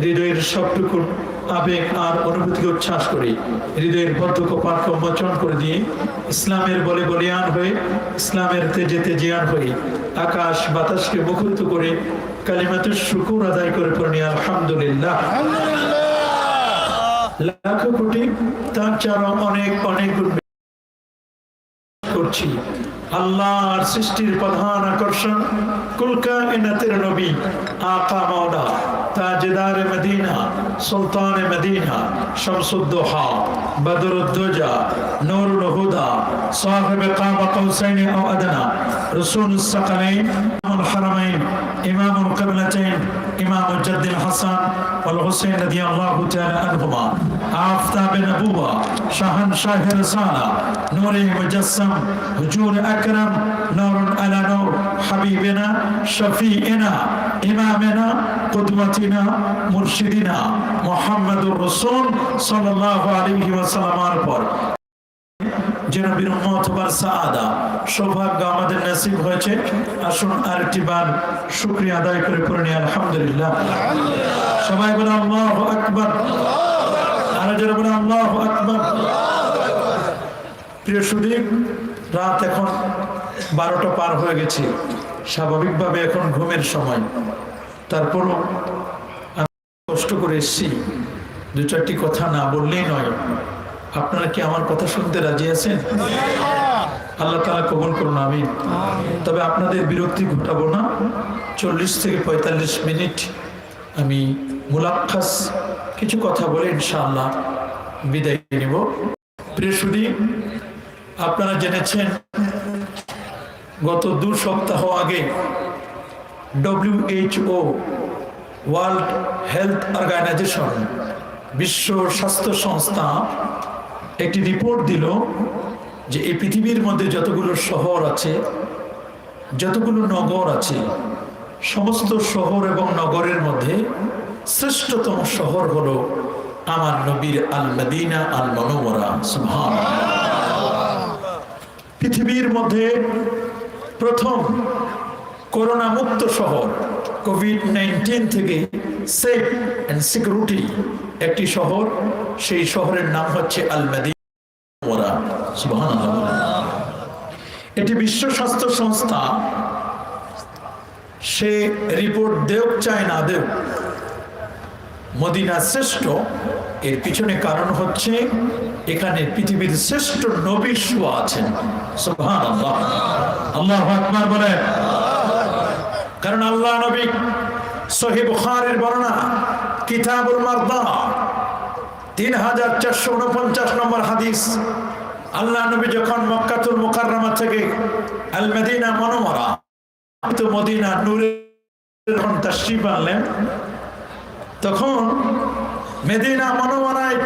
হৃদয়ের সবটুকু আবেগ আর অনুভূতিকে উচ্ছ্বাস করে হৃদয়ের বদ্ধ কপাটকে উন্মোচন করে দিয়ে ইসলামের বলে বলিয়ান হয়ে ইসলামের তেজে তেজিয়ান হয়ে আকাশ বাতাসকে মুখরিত করে কালিমাতুশ শুকুর আদায় করে পড়ি আলহামদুলিল্লাহ। লাখ কোটি তার চরম অনেক অনেক করছি। আল্লাহর সৃষ্টির প্রধান আকর্ষণ কুল কায়নাতের নবী আকা মাওলা তাজদার মদিনা সুলতান মদিনা শামসুদ্দোহা বদরুদ্দোজা নূরুল হুদা সাহিব কাবা কৌসাইন আও আদনা রাসূলুস সাকালাইন আল হারামাইন ইমামুল কিবলাতাইন ইমাম জাদ্দুল হাসান ওয়াল হুসাইন রাদিয়াল্লাহু তাআলা আনহুমা আফতাব নবুওয়া শাহনশাহ রিসালা নূরে মুজাসসাম হুজুর আকরাম নূরুন আলা নূর হাবিবিনা শফিইনা ইমামিনা কুদওয়াতিনা মুরশিদিনা মুহাম্মাদুর রাসূল সাল্লাল্লাহু আলাইহি ওয়াসাল্লামের পর যে নবীর উম্মত হবার সাআদা সৌভাগ্য আমাদের নসিব হয়েছে। আসুন আরেকটি বার শুকরিয়া আদায় করে পড়ি আলহামদুলিল্লাহ। সবাই বলে আল্লাহু আকবার, আর যারা বলে আল্লাহু আকবার। প্রিয় সুধী, রাত এখন 12টা পার হয়ে গেছে। স্বাভাবিকভাবে এখন ঘুমের সময়, তারপরও আমি কষ্ট করে এসেছি, দু চারটি কথা না বললেই নয়। আপনারা কি আমার কথা শুনতে রাজি আছেন? আল্লাহ তাআলা কবুল করুন, আমিন। তবে আপনাদের বিরক্তি ঘটাবো না। 40 থেকে 45 মিনিট আমি মুলাক্কাস কিছু কথা বলে ইনশাআল্লাহ বিদায় নেব। প্রিয় সুধী, আপনারা জেনেছেন গত 2 সপ্তাহ আগে WHO ওয়ার্ল্ড হেলথ অর্গানাইজেশন, বিশ্ব স্বাস্থ্য সংস্থা একটি রিপোর্ট দিল যে এই পৃথিবীর মধ্যে যতগুলো শহর আছে, যতগুলো নগর আছে, সমস্ত শহর এবং নগরের মধ্যে শ্রেষ্ঠতম শহর হলো আমার নবীর আল মদিনা আল মুনাওয়ারা। সুবহানাল্লাহ। পৃথিবীর মধ্যে প্রথম করোনা মুক্ত শহর, কোভিড-19 থেকে সেফ এন্ড সিকিউরিটি একটি শহর, সেই শহরের নাম হচ্ছে আল মদিনা। সুবহানাল্লাহ। এটি বিশ্ব স্বাস্থ্য সংস্থা, সে রিপোর্ট দেও চায় না দেও, মদিনা শ্রেষ্ঠ। এর পিছনে কারণ হচ্ছে এখানে পৃথিবীর শ্রেষ্ঠ নবী শুয়া আছেন। সুবহানাল্লাহ, আল্লাহু আকবার বলে। কারণ আল্লাহ নবী, সহিহ বুখারীর বর্ণনা কিতাবুল মারদা 3449 নম্বর হাদিস, আল্লাহ নবী যখন মক্কাতুল মুকাররমা থেকে আল মদিনা মুনাওয়ারা তো মদিনা নূরে যখন তাশরীফ আনলেন, তখন মদিনা মুনাওয়ারায়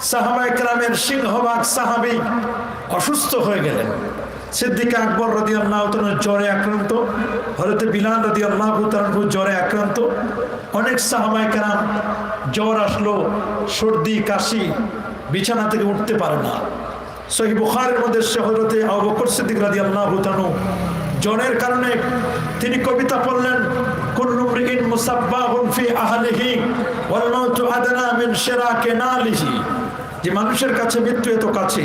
সাহাবায়ে কেরামের সিংহভাগ সাহাবী অসুস্থ হয়ে গেলেন। সিদ্দিক আকবর রাদিয়াল্লাহু তাআলা জ্বরে আক্রান্ত, হযরত বিলাল রাদিয়াল্লাহু তাআলা জ্বরে আক্রান্ত, অনেক সাহাবায়ে কেরাম জ্বর আসলো, সর্দি কাশি, বিছানা থেকে উঠতে পারে না। সহিহ বুখারীর মধ্যে হযরত আবু বকর সিদ্দিক রাদিয়াল্লাহু তাআলা জ্বরের কারণে তিনি কবিতা পড়লেন, কুল্লু মরিইন মুসাব্বাহুন ফি আহলিহি ওয়াল মাউতু আদনা মিন শিরাকি নালিহি। যে মানুষের কাছে মৃত্যু এত কাছে,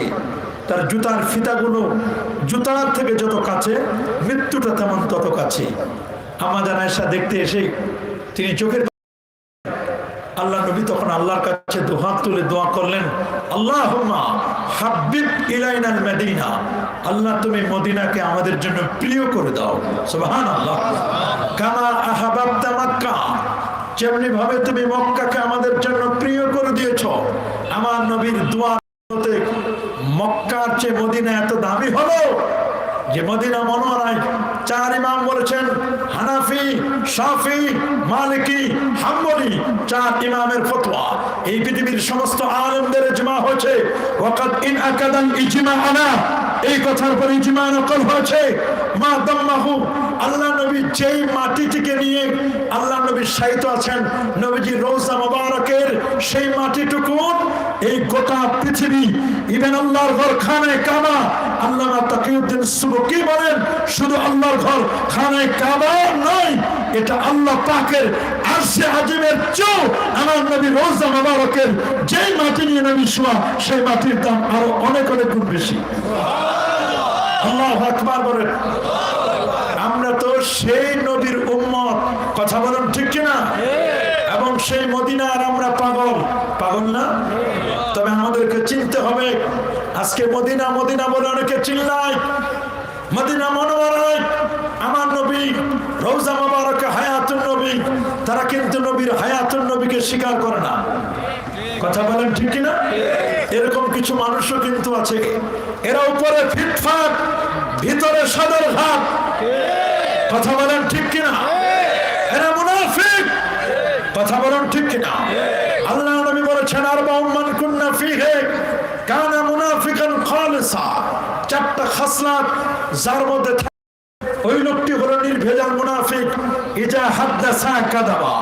তার জুতার ফিতাগুলো জুতার থেকে যত কাছে, মৃত্যুটা তেমন তত কাছে। আমাদের আয়েশা দেখতে এসে তিনি চোখের, আল্লাহ নবী তখন আল্লাহর কাছে দুহাত তুলে দোয়া করলেন, আল্লাহুম্মা হাব্বিব ইলাইনাল মদিনা, আল্লাহ তুমি মদিনাকে আমাদের জন্য প্রিয় করে দাও। সুবহানাল্লাহ। কামা আহাবাবতা মক্কা, যেমনি ভাবে তুমি মক্কাকে আমাদের জন্য প্রিয় করে দিয়েছো। আমার নবীর দোয়াতে মক্কার চেয়ে মদিনা এত দামি হলো যে মদিনা মুনাওয়ারায় 4 ইমাম বলেছেন, হানাফি, শাফি, মালিকি, হাম্বলি, 4 ইমামের ফতোয়া। এই পৃথিবীর সমস্ত আলেমদের ইজমা হয়েছে। ওয়াকাদ ইন আকাদাল ইজমাআনা, এই কথার পর ইজমা নকল হয়েছে। মা দাম্মাহু আল্লাহ নবী যেই মাটিটিকে নিয়ে আল্লাহ নবী শায়িত আছেন, নবীজি রওজা মোবারকের সেই মাটিটুকু এই গোটা পৃথিবী, ইবেন আল্লাহর ঘর খানায়ে কাবা, আল্লামা তাকিউদ্দিন সুবকি বলেন শুধু আল্লাহর ঘর খানায়ে কাবা নয়, এটা আল্লাহ পাকের আরশে আজিমের চেয়েও আমার নবী রওজা মোবারকের যেই মাটি নিয়ে নবী শোয়া সেই মাটির দাম আরো অনেক অনেক গুণ বেশি। আল্লাহু আকবার বলেন। আমরা তো সেই নবীর উম্মত, কথা বলেন ঠিক কিনা? এবং সেই মদিনার আমরা পাগল, পাগল না? তবে আমাদেরকে চিনতে হবে, আজকে মদিনা মদিনা বলে অনেকে চিল্লায়, মদিনা মনোয়ারায় আমার নবী রওজা মোবারকে হায়াতুন নবী, তারা কিন্তু নবীর হায়াতুন নবীকে স্বীকার করে না। কথা বলেন ঠিক কিনা? এরকম কিছু মানুষও কিন্তু আছে, এরা উপরে ফিটফাট ভিতরে সদরঘাট। কথা বলেন ঠিক কিনা? এরা মুনাফিক। কথা বলেন ঠিক কিনা? আল্লাহ নবী বলেছেন আরবাউন মান কুন্না ফীহি কানা মুনাফিকান খালিসা, চারটা খাসলাত যার মধ্যে ওই লোকটি হলো নির্ভেজাল মুনাফিক। ইজা হাদাসা কাযাবা,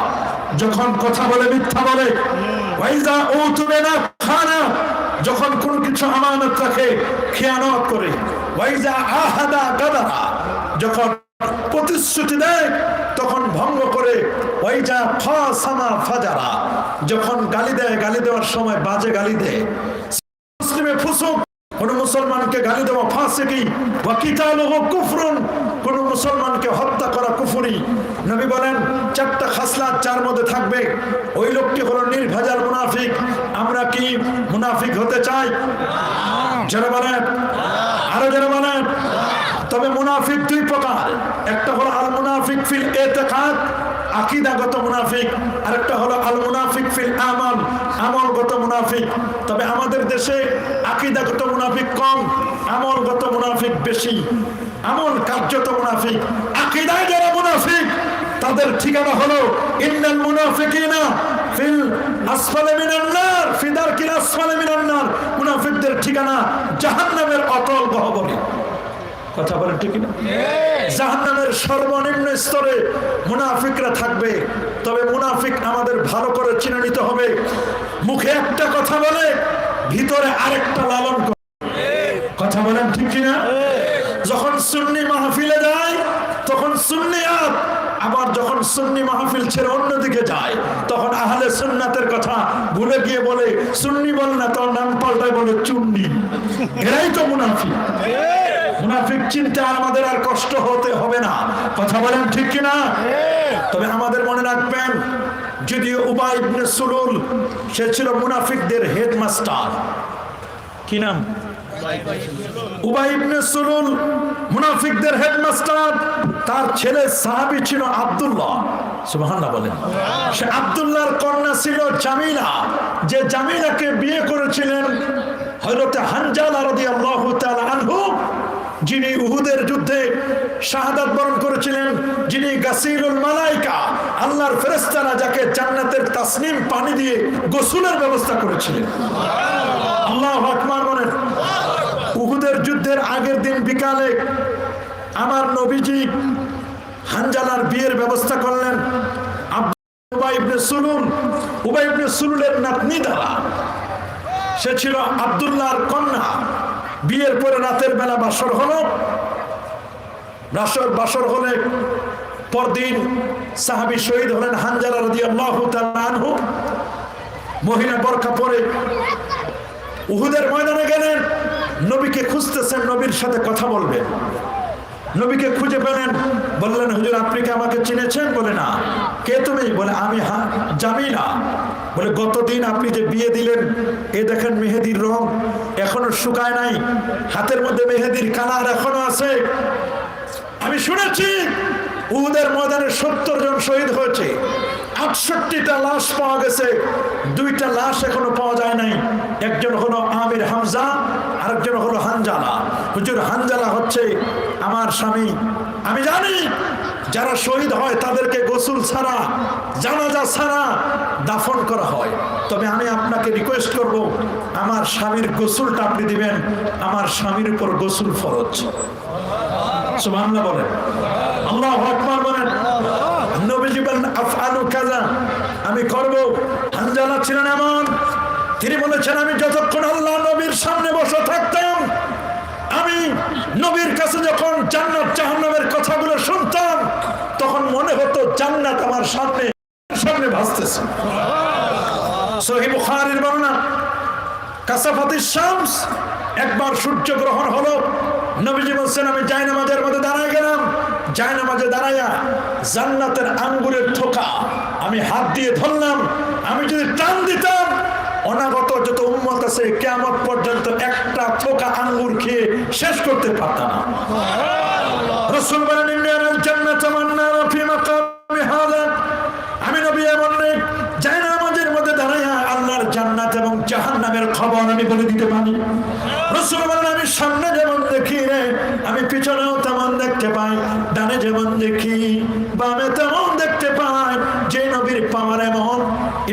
যখন কথা বলে মিথ্যা বলে। ওয়াইজা উতুবিনা খানা, যখন কোনো কিছু আমানত রাখে খেয়ানত করে। ওয়াইজা আহাদা গাদারা, যখন প্রতিশ্রুতি দেয় তখন ভঙ্গ করে। ওয়াইজা ফাসামা ফাজারা, যখন গালি দেয় গালি দেওয়ার সময় বাজে গালি দেয়। মুসলিমে ফুসুক, কোন মুসলমানকে গালি দেওয়া ফাসিকি, ওয়া কিতালুহু কুফরুন, কোন মুসলমানকে হত্যা করা কুফরি। নবী বলেন চারটা খাসলাত যার মধ্যে থাকবে ওই লোকটি হলো নির্ভেজাল মুনাফিক। আমরা কি মুনাফিক হতে চাই? যারা বলেন, আরো যারা বলেন। তবে মুনাফিক দুই প্রকার, একটা হলো আল মুনাফিক ফিল ইতিকাদ, আকীদাগত মুনাফিক, আরেকটা হলো আল মুনাফিক ফিল আমাল, আমলগত মুনাফিক। তবে আমাদের দেশে আকীদাগত মুনাফিক কম, আমলগত মুনাফিক বেশি। আমল কার্যত মুনাফিক, আকীদায় যারা মুনাফিক তাদের ঠিকানা হলো ইন্নাল মুনাফিকিনা ফিল আসফালি মিনান নার, ফি দারকিল আসফালি মিনান নার। মুনাফিকদের ঠিকানা জাহান্নামের অতল গহ্বরে। কথা বলেন ঠিক না? জাহান্নামের সর্বনিম্ন স্তরে মুনাফিকরা থাকবে। তবে মুনাফিক আমাদের ভালো করে চিনে নিতে হবে, মুখে একটা কথা বলে ভিতরে আরেকটা লালন করে। কথা বলেন ঠিক কিনা? যখন সুন্নি মাহফিলে যায় তখন সুন্নিয়াত, আবার যখন সুন্নি মাহফিল ছেড়ে অন্যদিকে যায় তখন আহলে সুন্নাতের কথা ভুলে গিয়ে বলে সুন্নি বল না, তোর নাম পাল্টায় বলে চুন্নি। এরাই তো মুনাফিক। মুনাফিক চিনতে আমাদের আর কষ্ট হতে হবে না। কথা বলেন ঠিক কিনা? তবে আমাদের মনে রাখবেন, যদিও উবাই ইবনে সুলুল সে ছিল মুনাফিকদের হেডমাস্টার। কি নাম? উবাই ইবনে সুলুল মুনাফিকদের হেডমাস্টার। তার ছেলে সাহাবী ছিল আব্দুল্লাহ, সুবহানাল্লাহ বলেন। সে আব্দুল্লাহর কন্যা ছিল জামিলা, যে জামিলাকে বিয়ে করেছিলেন হযরত হানজালা রাদিয়াল্লাহু তাআলা আনহু, যিনি উহুদের যুদ্ধে শাহাদাত বরণ করেছিলেন, যিনি গাসিলুল মালাইকা, আল্লাহর ফেরেশতারা যাকে জান্নাতের তাসনিম পানি দিয়ে গোসলের ব্যবস্থা করেছিলেন। আল্লাহু আকবার বলেন। উহুদের যুদ্ধের আগের দিন বিকালে আমার নবীজি হানজালার বিয়ের ব্যবস্থা করলেন উবাই ইবনে সুলুল, উবাই ইবনে সুলুলের নাতনি দ্বারা। সে ছিল আব্দুল্লাহর কন্যা। বিয়ের পরে রাতের বেলা বাসর হলো। বাসর হলে পরদিন সাহাবী শহীদ হলেন হানজালা রাদিয়াল্লাহু তাআলা আনহু। মহিলা বোরকা পরে উহুদের ময়দানে গেলেন, নবীকে খুঁজতেছেন, নবীর সাথে কথা বলবেন। নবীকে খুঁজে পেলেন, বললেন হুজুর আপনি কি আমাকে চিনেছেন? বলে না। কে তুমি? বলে আমি জামিলা। বলে গতদিন আপনি যে বিয়ে দিলেন, এ দেখেন মেহেদির রং এখনো শুকায় নাই, হাতের মধ্যে মেহেদির কালার এখনো আছে। আমি শুনেছি উহুদের ময়দানে 70 জন শহীদ হয়েছে, 68টা লাশ পাওয়া গেছে, 2টা লাশ এখনো পাওয়া যায় নাই। একজন হলো আমির হামজা, আরেকজন হলো হানজালা। হুজুর হানজালা হচ্ছে আমার স্বামী। আমি জানি যারা শহীদ হয় তাদেরকে গোসল ছাড়া, জানাজা ছাড়া দাফন করা হয়। তবে আমি আপনাকে রিকোয়েস্ট করব, আমার স্বামীর গোসলটা আপনি দিবেন। আমার স্বামীর উপর গোসল ফরজ। সুবহানাল্লাহ বলেন। আল্লাহু আকবার বলেন। নবীজি বলেন আফআলু কাযা, আমি করব। হানজালা ছিলেন এমন, তিনি বলেছেন আমি যতক্ষণ আল্লাহ নবীর সামনে বসে থাকতাম, আমি নবীর কাছে যখন জান্নাত জাহান্নামের কথাগুলো শুনতাম, তখন মনে হতো জান্নাত আমার সামনে সামনে ভাসতেছে। সহিহ বুখারীর বর্ণনা, কাসাফাতিশ শামস, একবার সূর্য গ্রহণ হলো, নবীজি বলছেন আমি জায়নামাজের মধ্যে দাঁড়ায় গেলাম, জায়নামাজে দাঁড়াইয়া জান্নাতের আঙ্গুরের থোকা আমি হাত দিয়ে ধরলাম, আমি যদি টান দিতাম অনাগত যত উম্মত আছে কিয়ামত পর্যন্ত একটা থোকা আঙ্গুর খেয়ে শেষ করতে পারতাম না। রাসূল বলেন ইন্নাল জান্নাতা ওয়ান নার ফি মাকামি হাযা, আমি নবী এমন নেই জায়নামাজের মধ্যে দাঁড়াইয়া আল্লাহর জান্নাত এবং জাহান্নামের খবর আমি বলে দিতে পারি। রাসূল বলেন আমি সামনে যেমন দেখি রে, আমি পিছনেও তেমন দেখতে পাই, ডানে যেমন দেখি বামে তেমন দেখতে পাই। যে নবীর পাওয়ার এমন,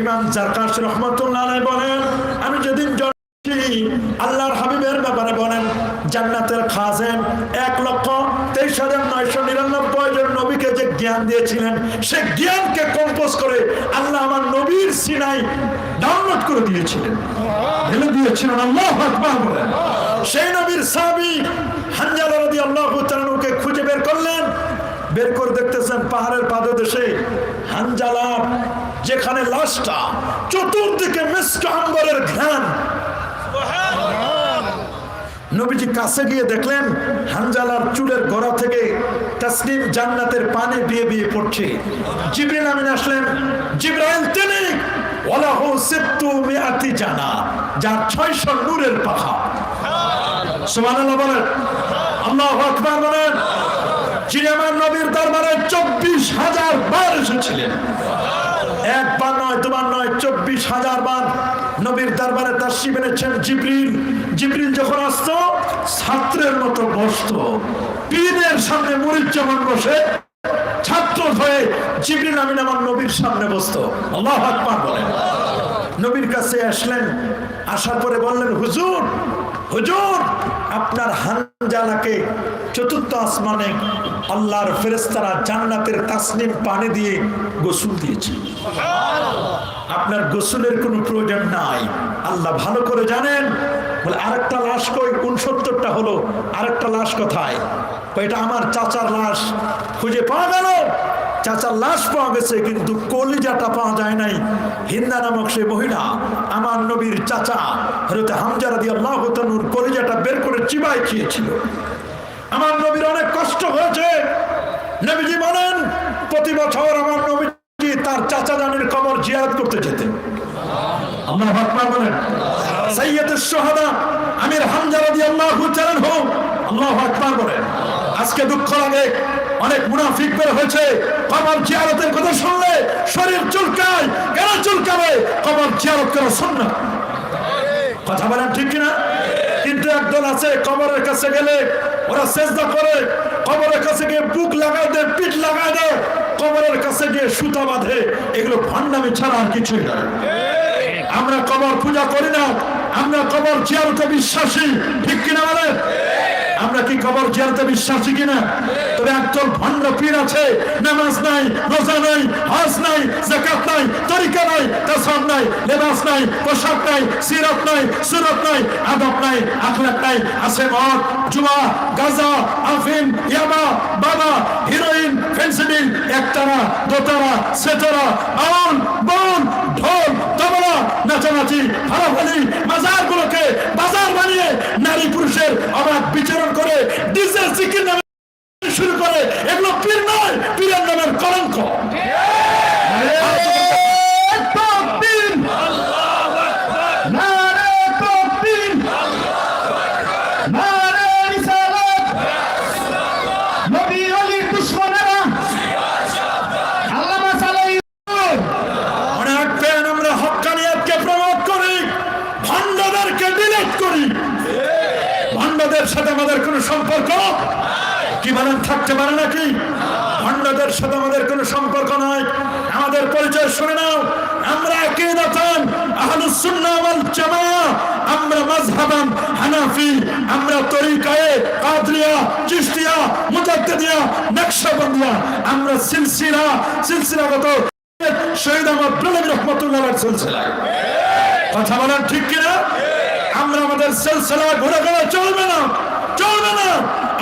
ইমাম জারকাশ রাহমাতুল্লাহ আলাইহি বলেন আমি যেদিন আল্লাহর হাবিবের ব্যাপারে বলেন জান্নাতের খাজেন 1,23,999 জন নবীকে যে জ্ঞান দিয়েছিলেন, সে জ্ঞানকে কম্পোজ করে আল্লাহ আমার নবীর সিনায় ডাউনলোড করে দিয়েছিলেন, ঢেলে দিয়েছিলেন। আল্লাহু আকবার বলেন। সেই নবীর সাহাবী হানজালা রাদিয়াল্লাহু তাআলা কে খুঁজে বের করলেন, বের করে দেখতেছেন পাহাড়ের পাদদেশে হানজালা, যেখানে লাশটা চতুর্দিকে মিস্ক আম্বরের ঘ্রাণ। নবীজি কাছে গিয়ে দেখলেন হানজালার চুলের গোড়া থেকে তাসনিম জান্নাতের পানি বিয়ে বিয়ে পড়ছে। জিবরিল আমিন আসলেন, জিবরাইল তিনি ওয়ালাহু সিত্তু মিআতি জানা, যার 600 নূরের পাখা। সুবহানাল্লাহ বলেন, আল্লাহু আকবার বলেন। যিনি আমার নবীর দরবারে 24,000 বার এসেছিলেন, একবার নয় দুবার নয়, 24,000 বার নবীর দরবারে তাশরীফ এনেছেন জিবরিল। জিবরিল যখন আসতো ছাত্রের মতো বসতো, পীরের সামনে মুরিদ যেমন বসে ছাত্র হয়ে জিবরিল আমিন আমার নবীর সামনে বসতো। আল্লাহু আকবার বলেন। নবীর কাছে আসলেন, আসার পরে বললেন হুজুর, হুজুর আপনার হানজালাকে চতুর্থ আসমানে আল্লাহর ফেরেশতারা জান্নাতের তাসনিম পানি দিয়ে গোসল দিয়েছে, আপনার গোসলের কোনো প্রয়োজন নাই, আল্লাহ ভালো করে জানেন। বলে আরেকটা লাশ কই? 69টা হলো, আরেকটা লাশ কোথায়? এটা আমার চাচার লাশ। খুঁজে পাওয়া গেল, চাচার লাশ পাওয়া গেছে, কিন্তু কলিজাটা পাওয়া যায় নাই। হিন্দা নামক সে মহিলা আমার নবীর চাচা হযরত হামজা রাদিয়াল্লাহু তাআলার কলিজাটা বের করে চিবাই খেয়েছিল। আমার নবীর অনেক কষ্ট হয়েছে। নবীজি বলেন প্রতি বছর আমার নবীজি তার চাচা জানের কবর জিয়ারত করতে যেতেন। আল্লাহু আকবার বলেন। সাইয়্যিদুশ শুহাদা আমির হামজা রাদিয়াল্লাহু তাআলা হোক, আল্লাহু আকবার বলেন। আজকে দুঃখ লাগে, অনেক মুনাফিক বের হয়েছে, কবর জিয়ারতের কথা শুনলে শরীর চুলকায়। কেন চুলকাবে? কবর জিয়ারত করা সুন্নাত। কথা বলেন ঠিক কিনা? কিন্তু একদল আছে কবরের কাছে গেলে ওরা সেজদা করে, কবরের কাছে গিয়ে বুক লাগায় দেয়, পিঠ লাগায় দেয়, কবরের কাছে গিয়ে সুতা বাঁধে। এগুলো ভণ্ডামি ছাড়া আর কিছুই নয়। আমরা কবর পূজা করি না, আমরা কবর জিয়ারতে বিশ্বাসী, ঠিক কিনা বলেন? আমরা কি কবর জিয়ারতে বিশ্বাসী কিনা? তবে একদল ভণ্ড পীর আছে, নামাজ নাই, রোজা নাই, হজ নাই, যাকাত নাই, তরিকা নাই, তাসাউফ নাই, লেবাস নাই, পোশাক নাই, সিরাত নাই, সুরত নাই, আদব নাই, আখলাক নাই, আছে মদ, জুয়া, গাঁজা, আফিম, ইয়াবা, বাবা, হিরোইন, ফেন্সিডিল, একতারা, দোতারা, সেতারা, আউন, বন, ঢোল, তবলা, নাচানাচি, হারাহারি, মাজারগুলোকে বাজার বানিয়ে নারী পুরুষের অবাধ বিচরণ করে ডিজে জিকির নামে শুরু করে। এগুলো পীর নয়, পীরের নামের কলঙ্ক। সাথে আমাদের কোন সম্পর্ক কি বলেন থাকতে পারে নাকি? ভণ্ডদের সাথে আমাদের কোন সম্পর্ক নয়। আমাদের পরিচয় শুনে নাও, আমরা আকীদাতান আহলুস সুন্নাহ ওয়াল জামাআহ, আমরা মাযহাবান হানাফি, আমরা তরিকায়ে কাদরিয়া, চিশতিয়া, মুজাদ্দিদিয়া, নকশবন্দিয়া, আমরা সিলসিলাগত শহীদ আহমদ ব্রহ্মী রহমাতুল্লাহ আলাইহির সিলসিলা। কথা বলেন ঠিক কিনা? আমরা আমাদের সিলসিলা ঘুরে ঘুরে চলবে না, চলবে না।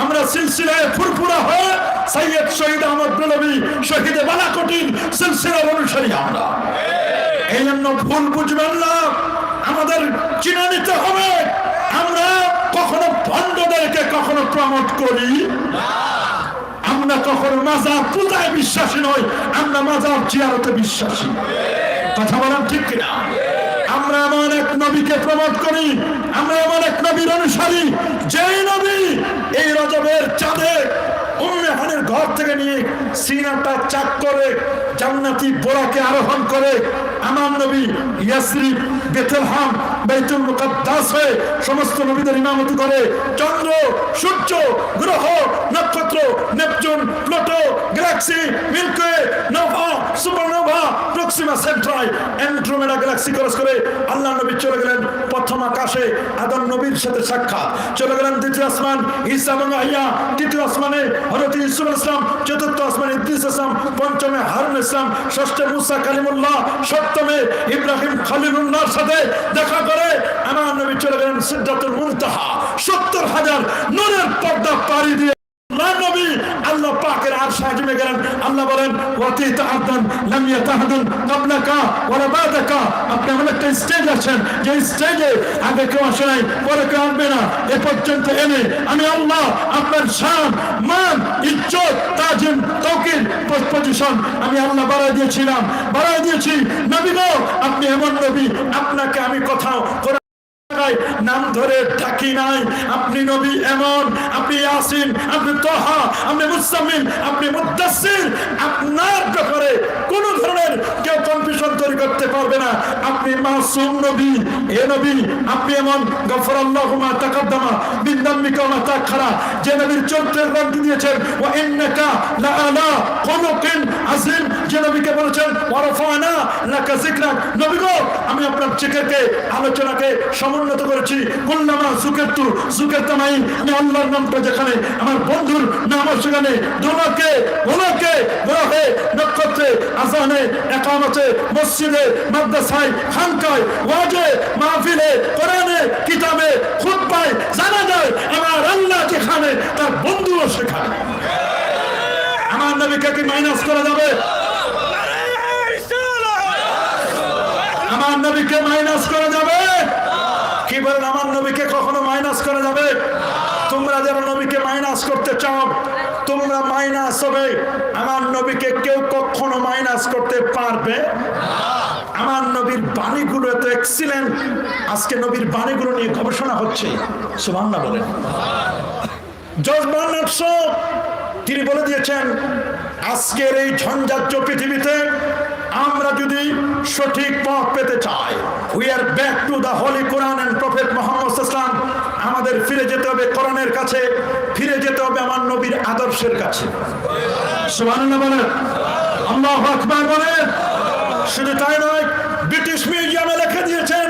আমরা সিলসিলায় ফুরফুরা হয়ে সৈয়দ শহীদ আহমদ ব্রহ্মী শহীদে বালাকোটির সিলসিলার অনুসারী আমরা। এই জন্য ভুল বুঝবেন না, আমাদের চিনে নিতে হবে আমরা কখনো ভণ্ডদেরকে কখনো প্রমোট করি, আমরা কখনো মাজার পূজায় বিশ্বাসী নই, আমরা মাজার জিয়ারতে বিশ্বাসী। কথা বলেন ঠিক কিনা? আমরা এমন এক নবীকে প্রমোট করি, আমরা এমন এক নবীর অনুসারী যেই নবী এই রজবের চাঁদে উম্মে হানির ঘর থেকে নিয়ে সিনাটা চাক করে জান্নাতি বোরাকে আরোহণ করে আমার নবী ইয়াসরিব, বেথলেহেম, বাইতুল মুকাদ্দাস হয়ে সমস্ত নবীদের ইমামতি করে চন্দ্র, সূর্য, গ্রহ, নক্ষত্র, Neptune, Pluto, galaxy, Milky Way, nova, supernova, Proxima Centauri, Andromeda galaxy cross করে আল্লাহ নবী চলে গেলেন প্রথম আকাশে আদম নবীর সাথে সাক্ষাৎ, চলে গেলেন দ্বিতীয় আসমান ঈসা এবং ইয়াহইয়া, তৃতীয় আসমানে হযরত ইউসুফ আলাইহিস সালাম, চতুর্থ আসমানে ইদ্রিস আলাইহিস সালাম, পঞ্চমে হারুন আলাইহিস সালাম, ষষ্ঠে মুসা কালিমুল্লাহ, সপ্তমে ইব্রাহিম খলিলুল্লাহর সাথে দেখা করে আমার নবী চলে গেলেন সিদরাতুল মুনতাহা, ৭০,০০০ নূরের পর্দা পাড়ি দিয়ে নবী আল্লাহ পাকের আরশে আজিমে গেলেন। আল্লাহ বলেন ওয়াতিত আদন লাম ইয়াতাহাদুন ক্বাবলাকা ওয়ালা বাদাকা। আপনি এমন একটা স্টেজ আছেন যে স্টেজে আগে কেউ আসে নাই, পরে কেউ আসবে না, এ পর্যন্ত এনে আমি আল্লাহ আপনার শান, মান, ইজ্জত, তাজিম, তাওকির, পজিশন আমি আল্লাহ বাড়াই দিয়েছিলাম, বাড়াই দিয়েছি। নবী গো আপনি এমন নবী, আপনাকে আমি কোথাও নাম ধরে ডাকি নাই। আপনি নবী এমন, আপনি ইয়াসিন, আপনি তাহা, আপনি মুসাম্মিল, আপনি মুদ্দাসসির, আপনার ব্যাপারে কোন ধরনের কেউ কনফিউশন তৈরি করতে পারবে না। আপনি মাসুম নবী, এ নবী আপনি এমন গফরাল্লাহু মা তাকাদ্দামা মিন যামবিকা ওয়া মা তাআখারা, যে নবীর চরিত্রের রং দিয়েছেন ওয়া ইন্নাকা লাআলা খুলুকিন আযীম, যে নবীকে বলেছেন ওয়া রাফা'না লাকা যিকরাক। নবী গো আমি আপনার জিকিরকে, আলোচনাকে সমুন্নত করেছি। কুল্লামা যুকিরতু যুকিরতামাই, আমি আল্লাহর নামটা যেখানে, আমার বন্ধুর নাম সেখানে, দোলাকে গোলাকে গ্রহে, নক্ষত্রে, আজানে, একামতে, মসজিদে, মাদ্রাসায়, খানকায়, ওয়াজে, মাহফিলে, কোরআনে, কিতাবে, খুতবায় জানা যায় আমার আল্লাহ যেখানে তার বন্ধুও সেখানে। আমার নবীকে কি মাইনাস করা যাবে? আমার নবীকে মাইনাস করা যাবে? কি বলেন? আমার নবীকে কখনো মাইনাস করা যাবে? তোমরা যারা নবীকে মাইনাস করতে চাও তোমরা মাইনাস হবে, আমার নবীকে কেউ কখনো মাইনাস করতে পারবে? আমার নবীর বাণীগুলো এত এক্সিলেন্ট, আজকে নবীর বাণীগুলো নিয়ে গবেষণা হচ্ছে। সুবহানাল্লাহ বলেন। জর্জ বার্নার্ড শো তিনি বলে দিয়েছেন আজকের এই ঝঞ্ঝাট্য পৃথিবীতে আমরা যদি সঠিক পথ পেতে চাই, we are back to the holy Quran and prophet Muhammad সাল্লাল্লাহু আলাইহি ওয়াসাল্লাম। আমাদের ফিরে যেতে হবে কোরআনের কাছে, ফিরে যেতে হবে আমার নবীর আদর্শের কাছে। সুবহানাল্লাহ বলেন, আল্লাহু আকবার বলেন। শুধু তাই নয়, ব্রিটিশ মিউজিয়ামে লিখে দিয়েছেন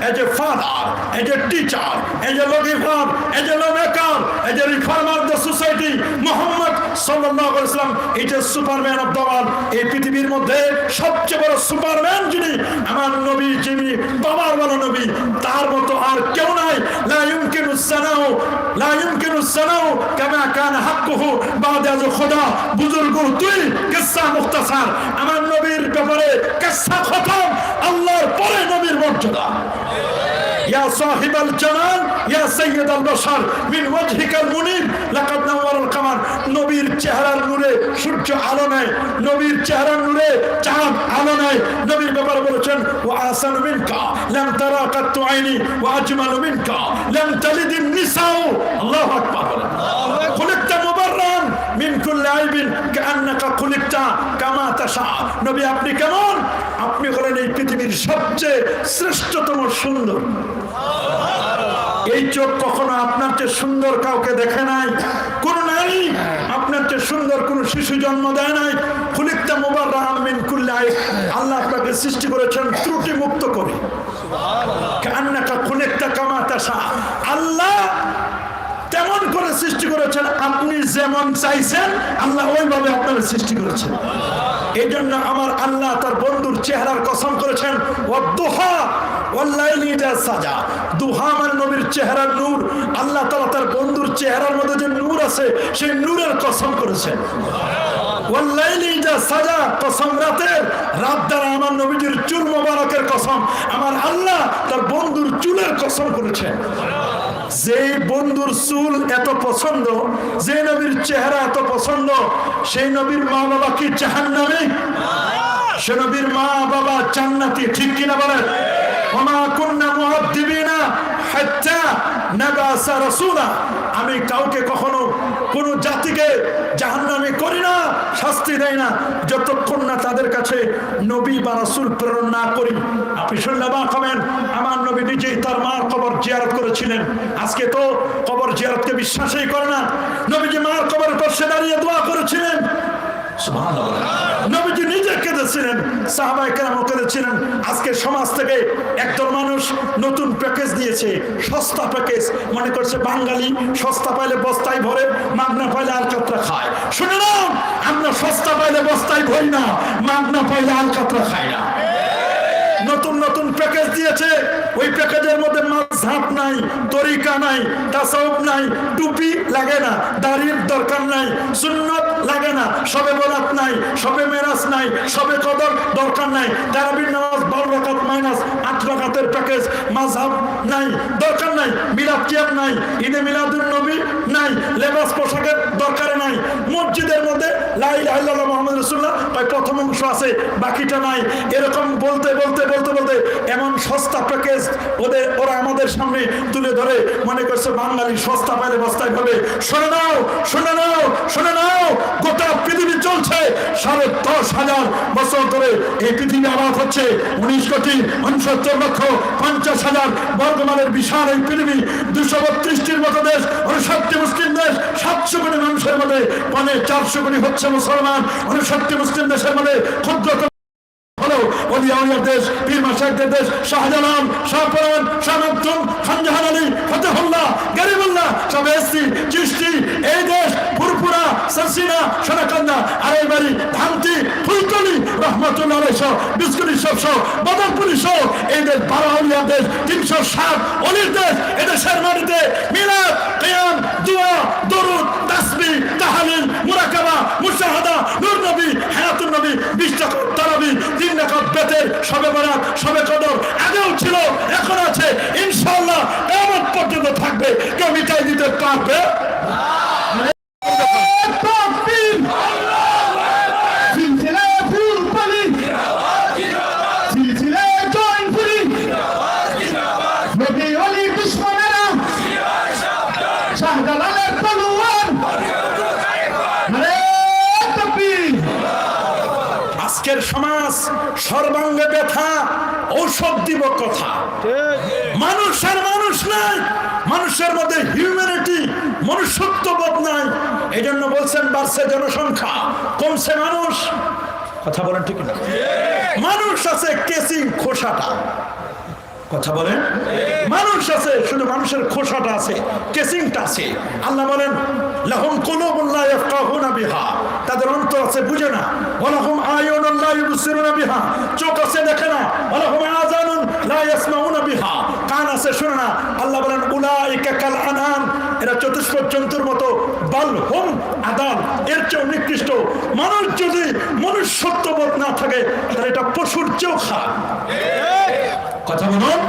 as a father, as a teacher, as a lawgiver, as a lawmaker, as a reformer of the society, Muhammad sallallahu alaihi wasallam is a superman of the world. এই পৃথিবীর মধ্যে সবচেয়ে বড় সুপারম্যান যিনি, আমার নবী, যিনি বাবার বড় নবী, তার মতো আর কেউ নাই। লা ইউমকিনু সানাউ কামা কানা হাক্কুহু বাদা আজ খোদা। বুজুর্গ তুই কিসসা মুখতাসার, আমার নবীর ব্যাপারে কিসসা খতম, আল্লাহর পরে নবীর মর্যাদা। ইয়া সাহিবাল জালাল ইয়া সাইয়্যিদাল বাশার মিন ওয়াজহিকাল মুনির লাকাদ নাওয়ারাল কামার। নবীর চেহারার নূরে সূর্য আলো নেয়, নবীর চেহারার নূরে চাঁদ আলো নেয়। নবীর ব্যাপারে বলেছেন ওয়া আহসানু মিনকা লাম তারা কাত্তু আইনি ওয়া আজমালু মিনকা লাম তালিদিন নিসাউ। আল্লাহু আকবার। খুলিকতা মুবাররান মিন কুল্লি আইবিন কাআন্নাকা খুলিকতা কামা তাশা। নবী আপনি কেমন? আপনি হলেন এই পৃথিবীর সবচেয়ে শ্রেষ্ঠতম সুন্দর। এই চোখ কখনো আপনার চেয়ে সুন্দর কাউকে দেখে নাই, কোন নারী আপনার চেয়ে সুন্দর কোন শিশু জন্ম দেয় নাই। খুলিকতা মুবাররান মিন কুল্লি আইব, আল্লাহ আপনাকে সৃষ্টি করেছেন ত্রুটি মুক্ত করে। কাআন্নাকা খুলিকতা কামা তাশা, আল্লাহ তেমন করে সৃষ্টি করেছেন, আপনি যেমন চাইছেন আল্লাহ ওইভাবে আপনার সৃষ্টি করেছেন। এই জন্য আমার আল্লাহ তার বন্ধুর চেহারার কসম করেছেন, ওয়াদ-দুহা ওয়াল-লাইলি ইযা সাজা। দুহা মানে নবীর চেহারার নূর। আল্লাহ তাআলা তার বন্ধুর চেহারার মধ্যে যে নূর আছে সেই নূরের কসম করেছেন। ওয়াল-লাইলি ইযা সাজা, কসম রাতের, রাত দ্বারা আমার নবীজির চুল মোবারকের কসম। আমার আল্লাহ তার বন্ধুর চুলের কসম করেছেন। যে বন্ধুর চুল এত পছন্দ, যে নবীর চেহারা এত পছন্দ, সেই নবীর মা বাবা কি জাহান্নামী? সে নবীর মা বাবা জান্নাতি, ঠিক কিনা বলেন? ওমা কুন্না মুআদ্দিবিনা হাত্তা নাবাসা রাসূলা। আমি কাউকে কখনো কোন জাতিকে জাহান্নামী করি না, শাস্তি দেয় না, যতক্ষণ না তাদের কাছে নবী বা রাসূল প্রেরণ না করি। আপনি শুনলে বা খাবেন, আমার নবী নিজেই তার মার কবর জিয়ারত করেছিলেন। আজকে তো কবর জিয়ারতকে বিশ্বাসই করে না। নবীজি মার কবরের পাশে দাঁড়িয়ে দোয়া করেছিলেন। সুবহানাল্লাহ। নবীজি নিজে কেঁদেছিলেন, সাহাবায়ে কেরামও কেঁদেছিলেন। আজকে সমাজ থেকে একদল মানুষ নতুন প্যাকেজ দিয়েছে, সস্তা প্যাকেজ। মনে করছে বাঙালি সস্তা পাইলে বস্তায় ভরে, মাগনা পাইলে আলকাতরা খায়। শুনে নাও, আমরা সস্তা পাইলে বস্তায় ভরি না, মাগনা পাইলে আলকাতরা খাই না। নতুন নতুন প্যাকেজ দিয়েছে, ওই প্যাকেজের মধ্যে মাযহাব নাই, তরিকা নাই, তাসাউফ নাই, টুপি লাগে না, দাড়ির দরকার নাই, সুন্নাত লাগে না, শবে বরাত নাই, শবে মেরাজ নাই, শবে কদর দরকার নাই, তারাবির নামাজ 12 রাকাত মাইনাস 8 রাকাতের প্যাকেজ, মাযহাব নাই, দরকার নাই, মিলাদ কিয়াম নাই, ঈদে মিলাদুন নবী নাই, লেবাস পোশাকের দরকার নাই, মসজিদের মধ্যে লা ইলাহা ইল্লাল্লাহ মুহাম্মাদুর রাসূলুল্লাহ ওই প্রথম অংশ আছে, বাকিটা নাই। এরকম বলতে বলতে বলতে বলতে এমন সস্তা প্যাকেজ ওরা আমাদের সামনে তুলে ধরে, মনে করছে বাঙালি সস্তা পাইলে বস্তায় পাবে। শুনে নাও, শুনে নাও, শুনে নাও, গোটা পৃথিবী চলছে 10,500 বছর ধরে। এই পৃথিবী আবাদ হচ্ছে 19,69,50,000 বর্গমানের বিশাল এই পৃথিবী। 232টির মতো দেশ, 59 মুসলিম দেশ, 700 কোটি মানুষের মধ্যে 400 কোটি হচ্ছে মুসলমান। 59 মুসলিম দেশের মধ্যে ক্ষুদ্র দেশ, পীর মাশায়েখদের দেশ, শাহজালাল, শাহপরান, শাহ মাকদুম, খান জাহান আলী, ফতেহুল্লাহ, গরিবুল্লাহ, সব এসছি, চিশতি, এই দেশ, ফুরফুরা, সরসিনা, সোনাকান্দা, আড়াইবাড়ি, ধামতি, ফুলতলি, রহমতুল্লাহ আলাইহি সহ, বিস্কুটি সব সহ, বদরপুরি সহ, এই দেশ 12 আউলিয়ার দেশ, 307 অলির দেশ। এদেশের মাটিতে মিলাদ, কিয়াম, দোয়া, দরুদ, তাসবিহ, তাহলিল, মুরাকাবা, মুশাহাদা, নূর নবী, হায়াতুন নবী, 20 রাকাত তারাবি, 3 রাকাত বেতের, শবে বরাত, শবে কদর আগেও ছিল, এখন আছে, ইনশাআল্লাহ কিয়ামত পর্যন্ত থাকবে। কেউ মিটাই দিতে পারবে? আজকের সমাজ সর্বাঙ্গে ব্যথা, ঔষধ দিব কথা। মানুষ আর মানুষ নাই, মানুষের মধ্যে হিউম্যানিটি, মনুষ্যত্ববোধ নাই। এই জন্য বলছেন বাড়ছে জনসংখ্যা, কমছে মানুষ। কথা বলেন ঠিক না? মানুষ আছে কেসিং খোসাটা, কথা বলেন, মানুষ আছে, শুধু মানুষের খোসাটা আছে, কেসিংটা আছে। আল্লাহ বলেন লাহুম কুলুবুন লা ইয়াফকাহুনা বিহা, তাদের অন্তর আছে বুঝে না। ওয়ালাহুম আয়ুনুন লা ইউবসিরুনা বিহা, চোখ আছে দেখে না। ওয়ালাহুম আযানুন লা ইয়াসমাউনা বিহা, কান আছে শুনে না। আল্লাহ বলেন উলাইকা কাল আনআম, এরা চতুষ্পদ জন্তুর মতো, বাল হুম আদাল, এর চেয়ে নিকৃষ্ট। মানুষ যদি মনুষ্যত্ববোধ না থাকে তাহলে এটা পশুর চেয়েও খারাপ। কথা বলুন,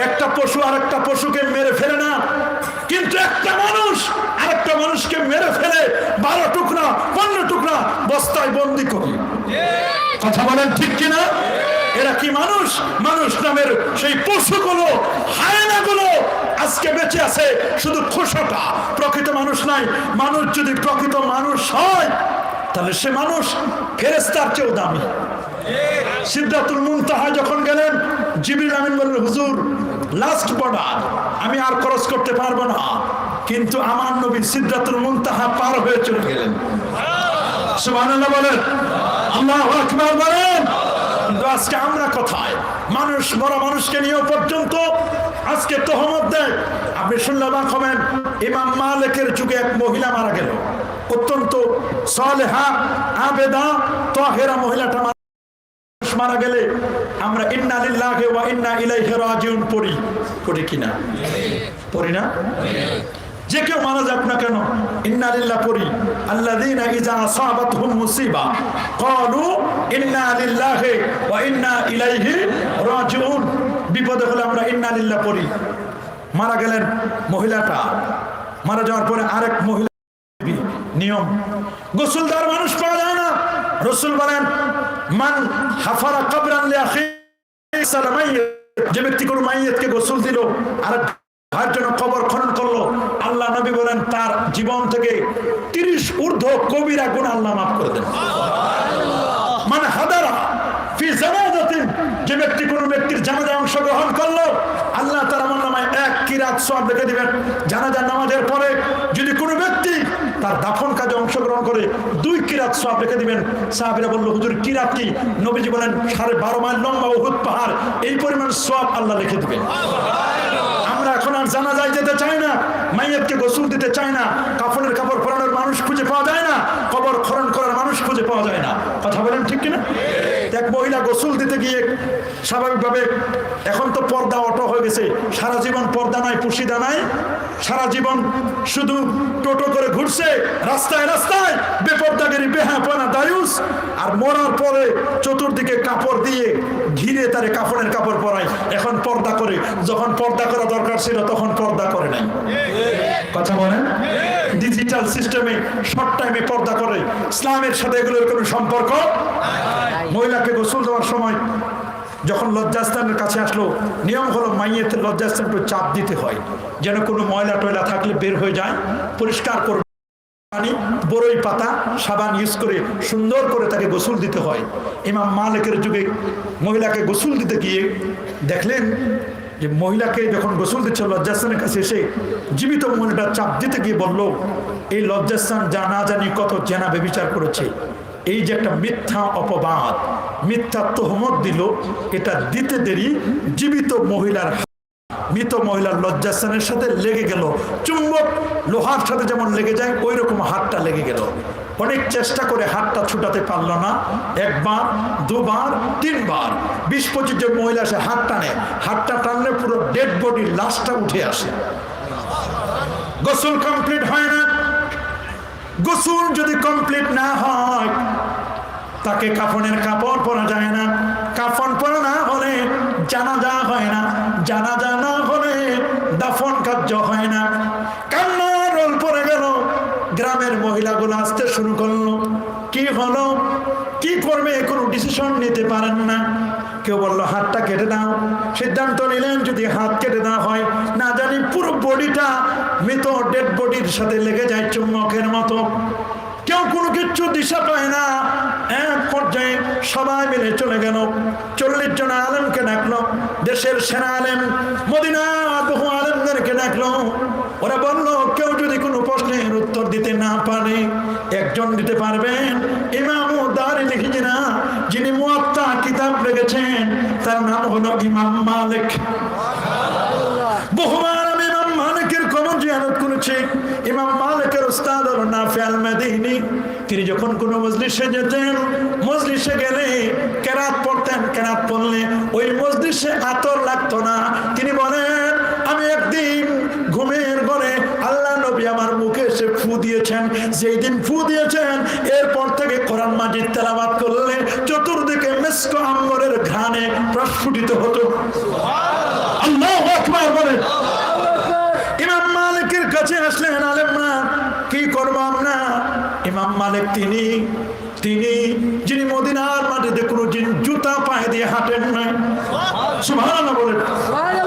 একটা পশু আরেকটা পশুকে মেরে ফেলে না, কিন্তু একটা মানুষ আরেকটা মানুষকে মেরে ফেলে 12 টুকরা 15 টুকরা বস্তায় বন্দি করে। কথা বলেন ঠিক কিনা? এরা কি মানুষ? মানুষ নামের সেই পশুগুলো, হায়নাগুলো আজকে বেঁচে আছে, শুধু খোসাটা, প্রকৃত মানুষ নাই। মানুষ যদি প্রকৃত মানুষ হয় তাহলে সে মানুষ ফেরেশতার চেয়েও দামি। সিদরাতুল মুনতাহা যখন গেলেন, জিবরিল আমিন বললেন হুজুর লাস্ট বর্ডার, আমি আর ক্রস করতে পারবো না। কিন্তু আমার নবী সিদরাতুল মুনতাহা পার হয়ে চলে গেলেন। সুবহানাল্লাহ বলেন, আল্লাহু আকবার বলেন। কিন্তু আজকে আমরা কোথায়? মানুষ, বড় মানুষকে নিয়েও পর্যন্ত আজকে তহমত দেয়। আপনি শুনলে অবাক হবেন, ইমাম মালিকের যুগে এক মহিলা মারা গেল, অত্যন্ত সালেহা আবেদা তাহেরা মহিলাটা মারা গেলে আমরা ইন্না লিল্লাহি ওয়া ইন্না ইলাইহি রাজিউন পড়ি কিনা? পড়ি না? যে কেউ মারা যাক না কেন ইন্না লিল্লাহি পড়ি। আল্লাযীনা ইযা আসাবাতহুম মুসিবা ক্বালু ইন্না লিল্লাহি ওয়া ইন্না ইলাইহি রাজিউন। বিপদে হলে আমরা ইন্না লিল্লাহি পড়ি। মারা গেলেন মহিলাটা, মারা যাওয়ার পরে আরেক মহিলা, নিয়ম গোসলদার মানুষ পাওয়া যায় না। রাসূল বলেন মান হাফারা কবরান লিআখি সালামাইয়্যিত, যে ব্যক্তি কোনো মাইয়িতকে গোসল দিল আর ভাইয়ের জন্য কবর খনন করলো, আল্লাহ নবী বলেন তার জীবন থেকে 30 ঊর্ধ্ব কবিরা গুনাহ আল্লাহ মাফ করে দেন। মান হাদারা ফি জানাজাতিন, যে ব্যক্তি কোনো ব্যক্তির জানাজায় অংশগ্রহণ করলো, আল্লাহ তার আমলনামায় 1 কিরাত সওয়াব লিখে দিবেন। জানাজার নামাজের পরে যদি কোনো ব্যক্তি তার দাফন কাজে অংশগ্রহণ করে 2 কিরাত সওয়াব লিখে দিবেন। সাহাবীরা বলল হুজুর কিরাত কি? নবীজি বলেন 12.5 মাইল লম্বা উহুদ পাহাড়, এই পরিমাণ সওয়াব আল্লাহ লিখে দিবেন। আমরা এখন আর জানাজায় যেতে চাই না, মাইয়াতকে গোসল দিতে চাই না, কাফনের কাপড় পরানোর মানুষ খুঁজে পাওয়া যায় না, কবর খনন করার মানুষ খুঁজে পাওয়া যায় না। কথা বলেন ঠিক কিনা? এক মহিলা গোসল দিতে গিয়ে স্বাভাবিকভাবে, এখন তো পর্দা অটো হয়ে গেছে, সারা জীবন পর্দা নাই, পুশিদা নাই, সারা জীবন শুধু টোটো করে ঘুরছে রাস্তায় রাস্তায়, বেপর্দাগিরি, বেহাপনা, দায়ুস। আর মরার পরে চতুর্দিকে কাপড় দিয়ে ঘিরে তারে কাফনের কাপড় পরায়। এখন পর্দা করে, যখন পর্দা করা দরকার ছিল তখন পর্দা করে নাই। কথা বলেন? ডিজিটাল সিস্টেমে শর্ট টাইমে পর্দা করে। ইসলামের সাথে এগুলোর কোনো সম্পর্ক। মহিলাকে গোসল দেওয়ার সময় যখন লজ্জাস্থানের কাছে আসলো, নিয়ম হলো মাইয়েতে লজ্জাস্থানকে চাপ দিতে হয় যেন কোনো ময়লা টয়লা থাকলে বের হয়ে যায়, পরিষ্কার করবে। পানি, বরই পাতা, সাবান ইউজ করে সুন্দর করে তাকে গোসল দিতে হয়। ইমাম মালিকের যুগে মহিলাকে গোসল দিতে গিয়ে দেখলেন যে মহিলাকে যখন গোসল দিচ্ছে লজ্জাস্থানের কাছে এসে জীবিত মহিলাটা চাপ দিতে গিয়ে বলল, এই লজ্জাস্থান জানা জানি কত জেনা ব্যভিচার করেছে। এই যে একটা মিথ্যা অপবাদ, মিথ্যা তহমত দিল, এটা দিতে দেরি জীবিত মহিলার, মৃত মহিলার লজ্জাস্থানের সাথে লেগে গেল। চুম্বক লোহার সাথে যেমন লেগে যায় ওই রকম হাতটা লেগে গেল। অনেক চেষ্টা করে হাতটা ছুটাতে পারলো না। 1 বার, 2 বার, 3 বার, 20-25 জন মহিলা এসে হাত টানে, হাতটা টানলে পুরো ডেড বডি, লাশটা উঠে আসে। গোসল কমপ্লিট হয় না। গোসল যদি কমপ্লিট না হয় তাকে কাফনের কাপড় পরা যায় না, কাফন পরা না হলে জানাজা হয় না, জানাজা না হলে দাফন কার্য হয় না। কান্না রোল পড়ে গেল। গ্রামের মহিলাগুলো আসতে শুরু করলো, কি হলো, কি করবে, কোনো ডিসিশন নিতে পারেন না। কেউ বললো হাতটা কেটে দাও, সিদ্ধান্ত নিলেন যদি হাত কেটে দেওয়া হয় না জানি পুরো বডিটা মৃত ডেড বডির সাথে লেগে যায় চুম্বকের মতো। কেউ কোনো কিচ্ছু দিশা পায় না। এক পর্যায়ে সবাই মিলে চলে গেল। 40 জন আলেমকে ডাকলো, দেশের সেরা আলেম, মদিনার বহু আলেমদেরকে ডাকলো। ওরা বললো কেউ যদি কোনো প্রশ্নের উত্তর দিতে না পারে, একজন দিতে পারবেন, ইমাম দারিল হিজরা, যিনি মুয়াত্তা কিতাব লিখেছেন, তার নাম হলো ইমাম মালিক। বহুবার আমি ইমাম মালিকের কবর জিয়ারত করেছি। ইমাম মালিকের উস্তাদ হলো নাফি আল মাদিনী। তিনি যখন কোনো মজলিসে যেতেন, মজলিসে গেলে কেরাত পড়তেন, কেরাত পড়লে ওই মজলিসে আতর লাগতো না। তিনি বলেন আমি একদিন ঘুমের ঘরে আল্লাহ নবী আমার মুখে এসে ফু দিয়েছেন, যেই দিন ফু দিয়েছেন এরপর থেকে কোরআন মাজিদ তেলাওয়াত করলে চতুর্দিকে মিস্ক আম্বরের ঘ্রাণে প্রস্ফুটিত হতো। আল্লাহু আকবার বলেন। ইমাম মালিকের কাছে আসলেন আলেমরা, কি করব আমরা? ইমাম মালিক তিনি যিনি মদিনার মাটিতে কোনো দিন জুতা পায়ে দিয়ে হাঁটেন না। সুবহানাল্লাহ বলেন।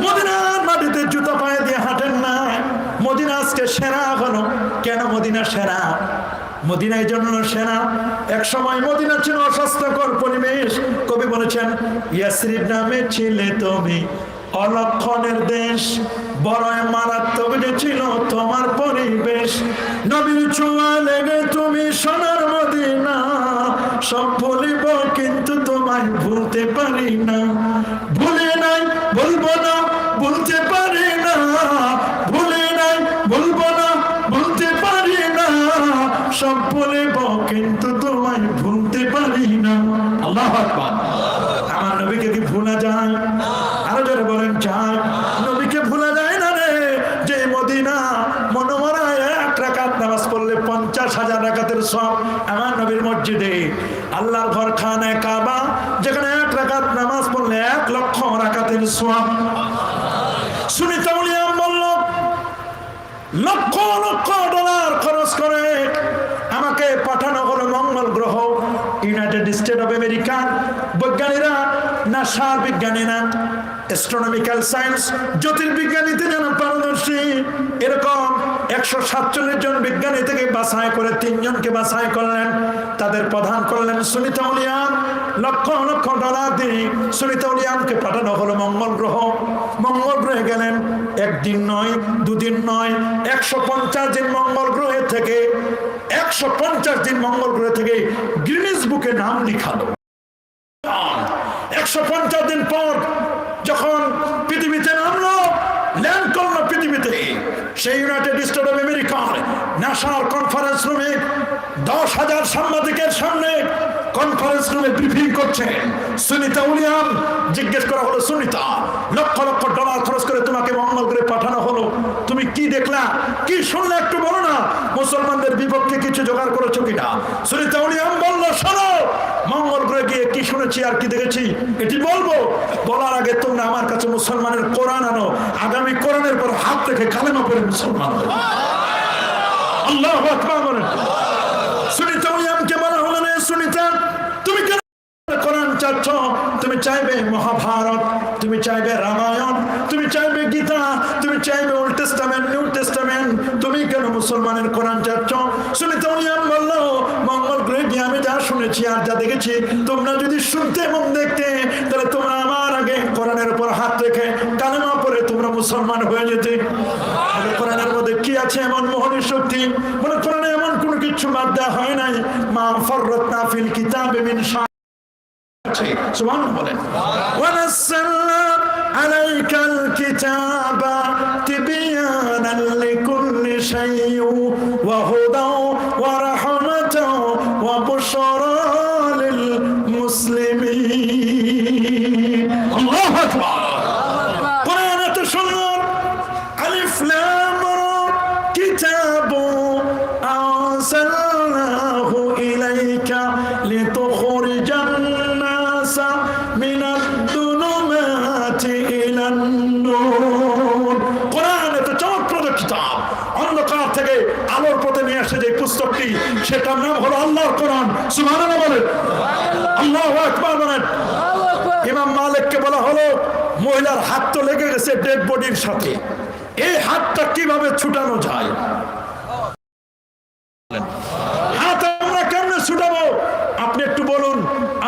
মদিনার মাটিতে জুতা পায়ে দিয়ে হাঁটেন না। মদিনা আজকে সেরা হলো। কেন মদিনা সেরা? মদিনা এই জন্য সেরা, এক সময় মদিনা ছিল অস্বাস্থ্যকর পরিবেশ। কবি বলেছেন ইয়াসরিব নামে ছিলে তুমি অলক্ষণের দেশ, বড় মারাত্মক যে ছিল তোমার পরিবেশ। নবীর ছোঁয়া লেগে তুমি সোনার মদিনা, সব ভুলিব কিন্তু তোমায় ভুলতে পারি না। ভুলে নাই বলবো না, ভুলতে পারি ভুলিব কিন্তু তোমায় ভুলতে পারি না। আল্লাহু আকবার। আমার নবীকে কি ভোলা যায়? আরো জোরে বলেন যায়? নবীকে ভোলা যায় না রে। যে মদিনা মনোমরায় 1 রাকাত নামাজ পড়লে 50,000 রাকাতের সওয়াব। আমার নবীর মসজিদে আল্লাহর ঘর খানায়ে কাবা, যেখানে 1 রাকাত নামাজ পড়লে 1 লক্ষ রাকাতের সওয়াব। সুন্নি আউলিয়া বলল লক্ষ লক্ষ ডলার খরচ করে আমাকে পাঠানো হলো মঙ্গল গ্রহ। ইউনাইটেড স্টেট অফ আমেরিকা বৈজ্ঞানিকরা, নাসার বিজ্ঞানীরা, অ্যাস্ট্রোনমিক্যাল সায়েন্স জ্যোতির্বিজ্ঞানীতে যেন পারদর্শী, এরকম 147 জন বিজ্ঞানী থেকে বাছাই করে 3 জনকে বাছাই করলেন, তাদের প্রধান করলেন সুন্নি আউলিয়া। লক্ষ লক্ষ ডলার দিয়ে সুন্নি আউলিয়াকে পাঠানো হলো মঙ্গল গ্রহ। মঙ্গল গ্রহে গেলেন, 1 দিন নয় 2 দিন নয়, 150 দিন মঙ্গল গ্রহে থেকে 150 দিন মঙ্গল গ্রহে থেকে গিনেস বুকে নাম লিখালো। 150 দিন পর যখন পৃথিবীতে নামলো, ল্যান্ড করলো পৃথিবীতে, সেই ইউনাইটেড স্টেট অফ আমেরিকার নাসার কনফারেন্স রুমে 10,000 সাংবাদিকের সামনে কনফারেন্স রুমে ব্রিফিং করছে। সুন্নিতা উলিয়াম জিজ্ঞেস করা হলো, সুন্নিতা লক্ষ লক্ষ ডলার খরচ করে তোমাকে মঙ্গল গ্রহে পাঠানো হলো, তুমি কি দেখলা, কি শুনলে একটু বলো না, মুসলমানদের বিপক্ষে কিছু জোগাড় করেছো কিনা? সুন্নিতা উলিয়াম বললো, শোনো, মঙ্গল গ্রহে গিয়ে কি শুনেছি আর কি দেখেছি এটি বলবো, বলার আগে তোমরা আমার কাছে মুসলমানের কোরআন আনো, আগামী কোরআনের পর হাত রেখে কালেমা পড়ে মুসলমান হবে। আল্লাহু আকবার বলেন। সুন্নিতা উলিয়ামকে বলা হলো, না সুন্নিতা, তুমি কেন কোরআন চাচ্ছ? তুমি চাইবে মহাভারত, তুমি চাইবে রামায়ণ, তুমি চাইবে গীতা, তুমি চাইবে ওল্ড টেস্টামেন্ট, নিউ টেস্টামেন্ট, তুমি কেন মুসলমানের কোরআন চাচ্ছ? সুন্নিতা উলিয়াম বলল, মঙ্গল গ্রহে গিয়ে আমি যা শুনেছি আর যা দেখেছি, তোমরা যদি শুনতে এবং দেখতে, তাহলে তোমরা আমার আগে কোরআনের উপর হাত রেখে কালেমা পড়ে তোমরা মুসলমান হয়ে যেতে। কোরআনের মধ্যে কি আছে এমন মোহনী শক্তি? বলে কোরআনে এমন কোনো কিছু বাদ দেওয়া হয় নাই। মা ফাররাতনা ফিল কিতাবি মিন শাই। সুবহানাল্লাহ বলেন। ওয়া নাযালনা আলাইকাল কিতাবা তিবয়ানান লিকুল্লি শাইইন ওয়া হুদাও ওয়া রাহমাতাও ওয়া বুশরা লিল মুসলিমিন। আল্লাহু আকবার। কোরআন এত সুন্দর। আলিফ লাম রা কিতাবু আনসালনাহু ইলাইকা লিতুখরিজান নাসা মিনাদ দুলুমাতি ইলান নূর। কোরআন এত চমৎকার কিতাব, অন্ধকার থেকে আলোর পথে নিয়ে আসে যে পুস্তকটি, সেটার নাম হলো আল্লাহর কোরআন। সুবহানাল্লাহ বলেন। আল্লাহু আকবার বলেন। ইমাম মালিককে বলা হলো, মহিলার হাত তো লেগে গেছে ডেড বডির সাথে, এই হাতটা কিভাবে ছুটানো যায়? হাত আমরা কেমনে ছুটাবো? আপনি একটু বলুন।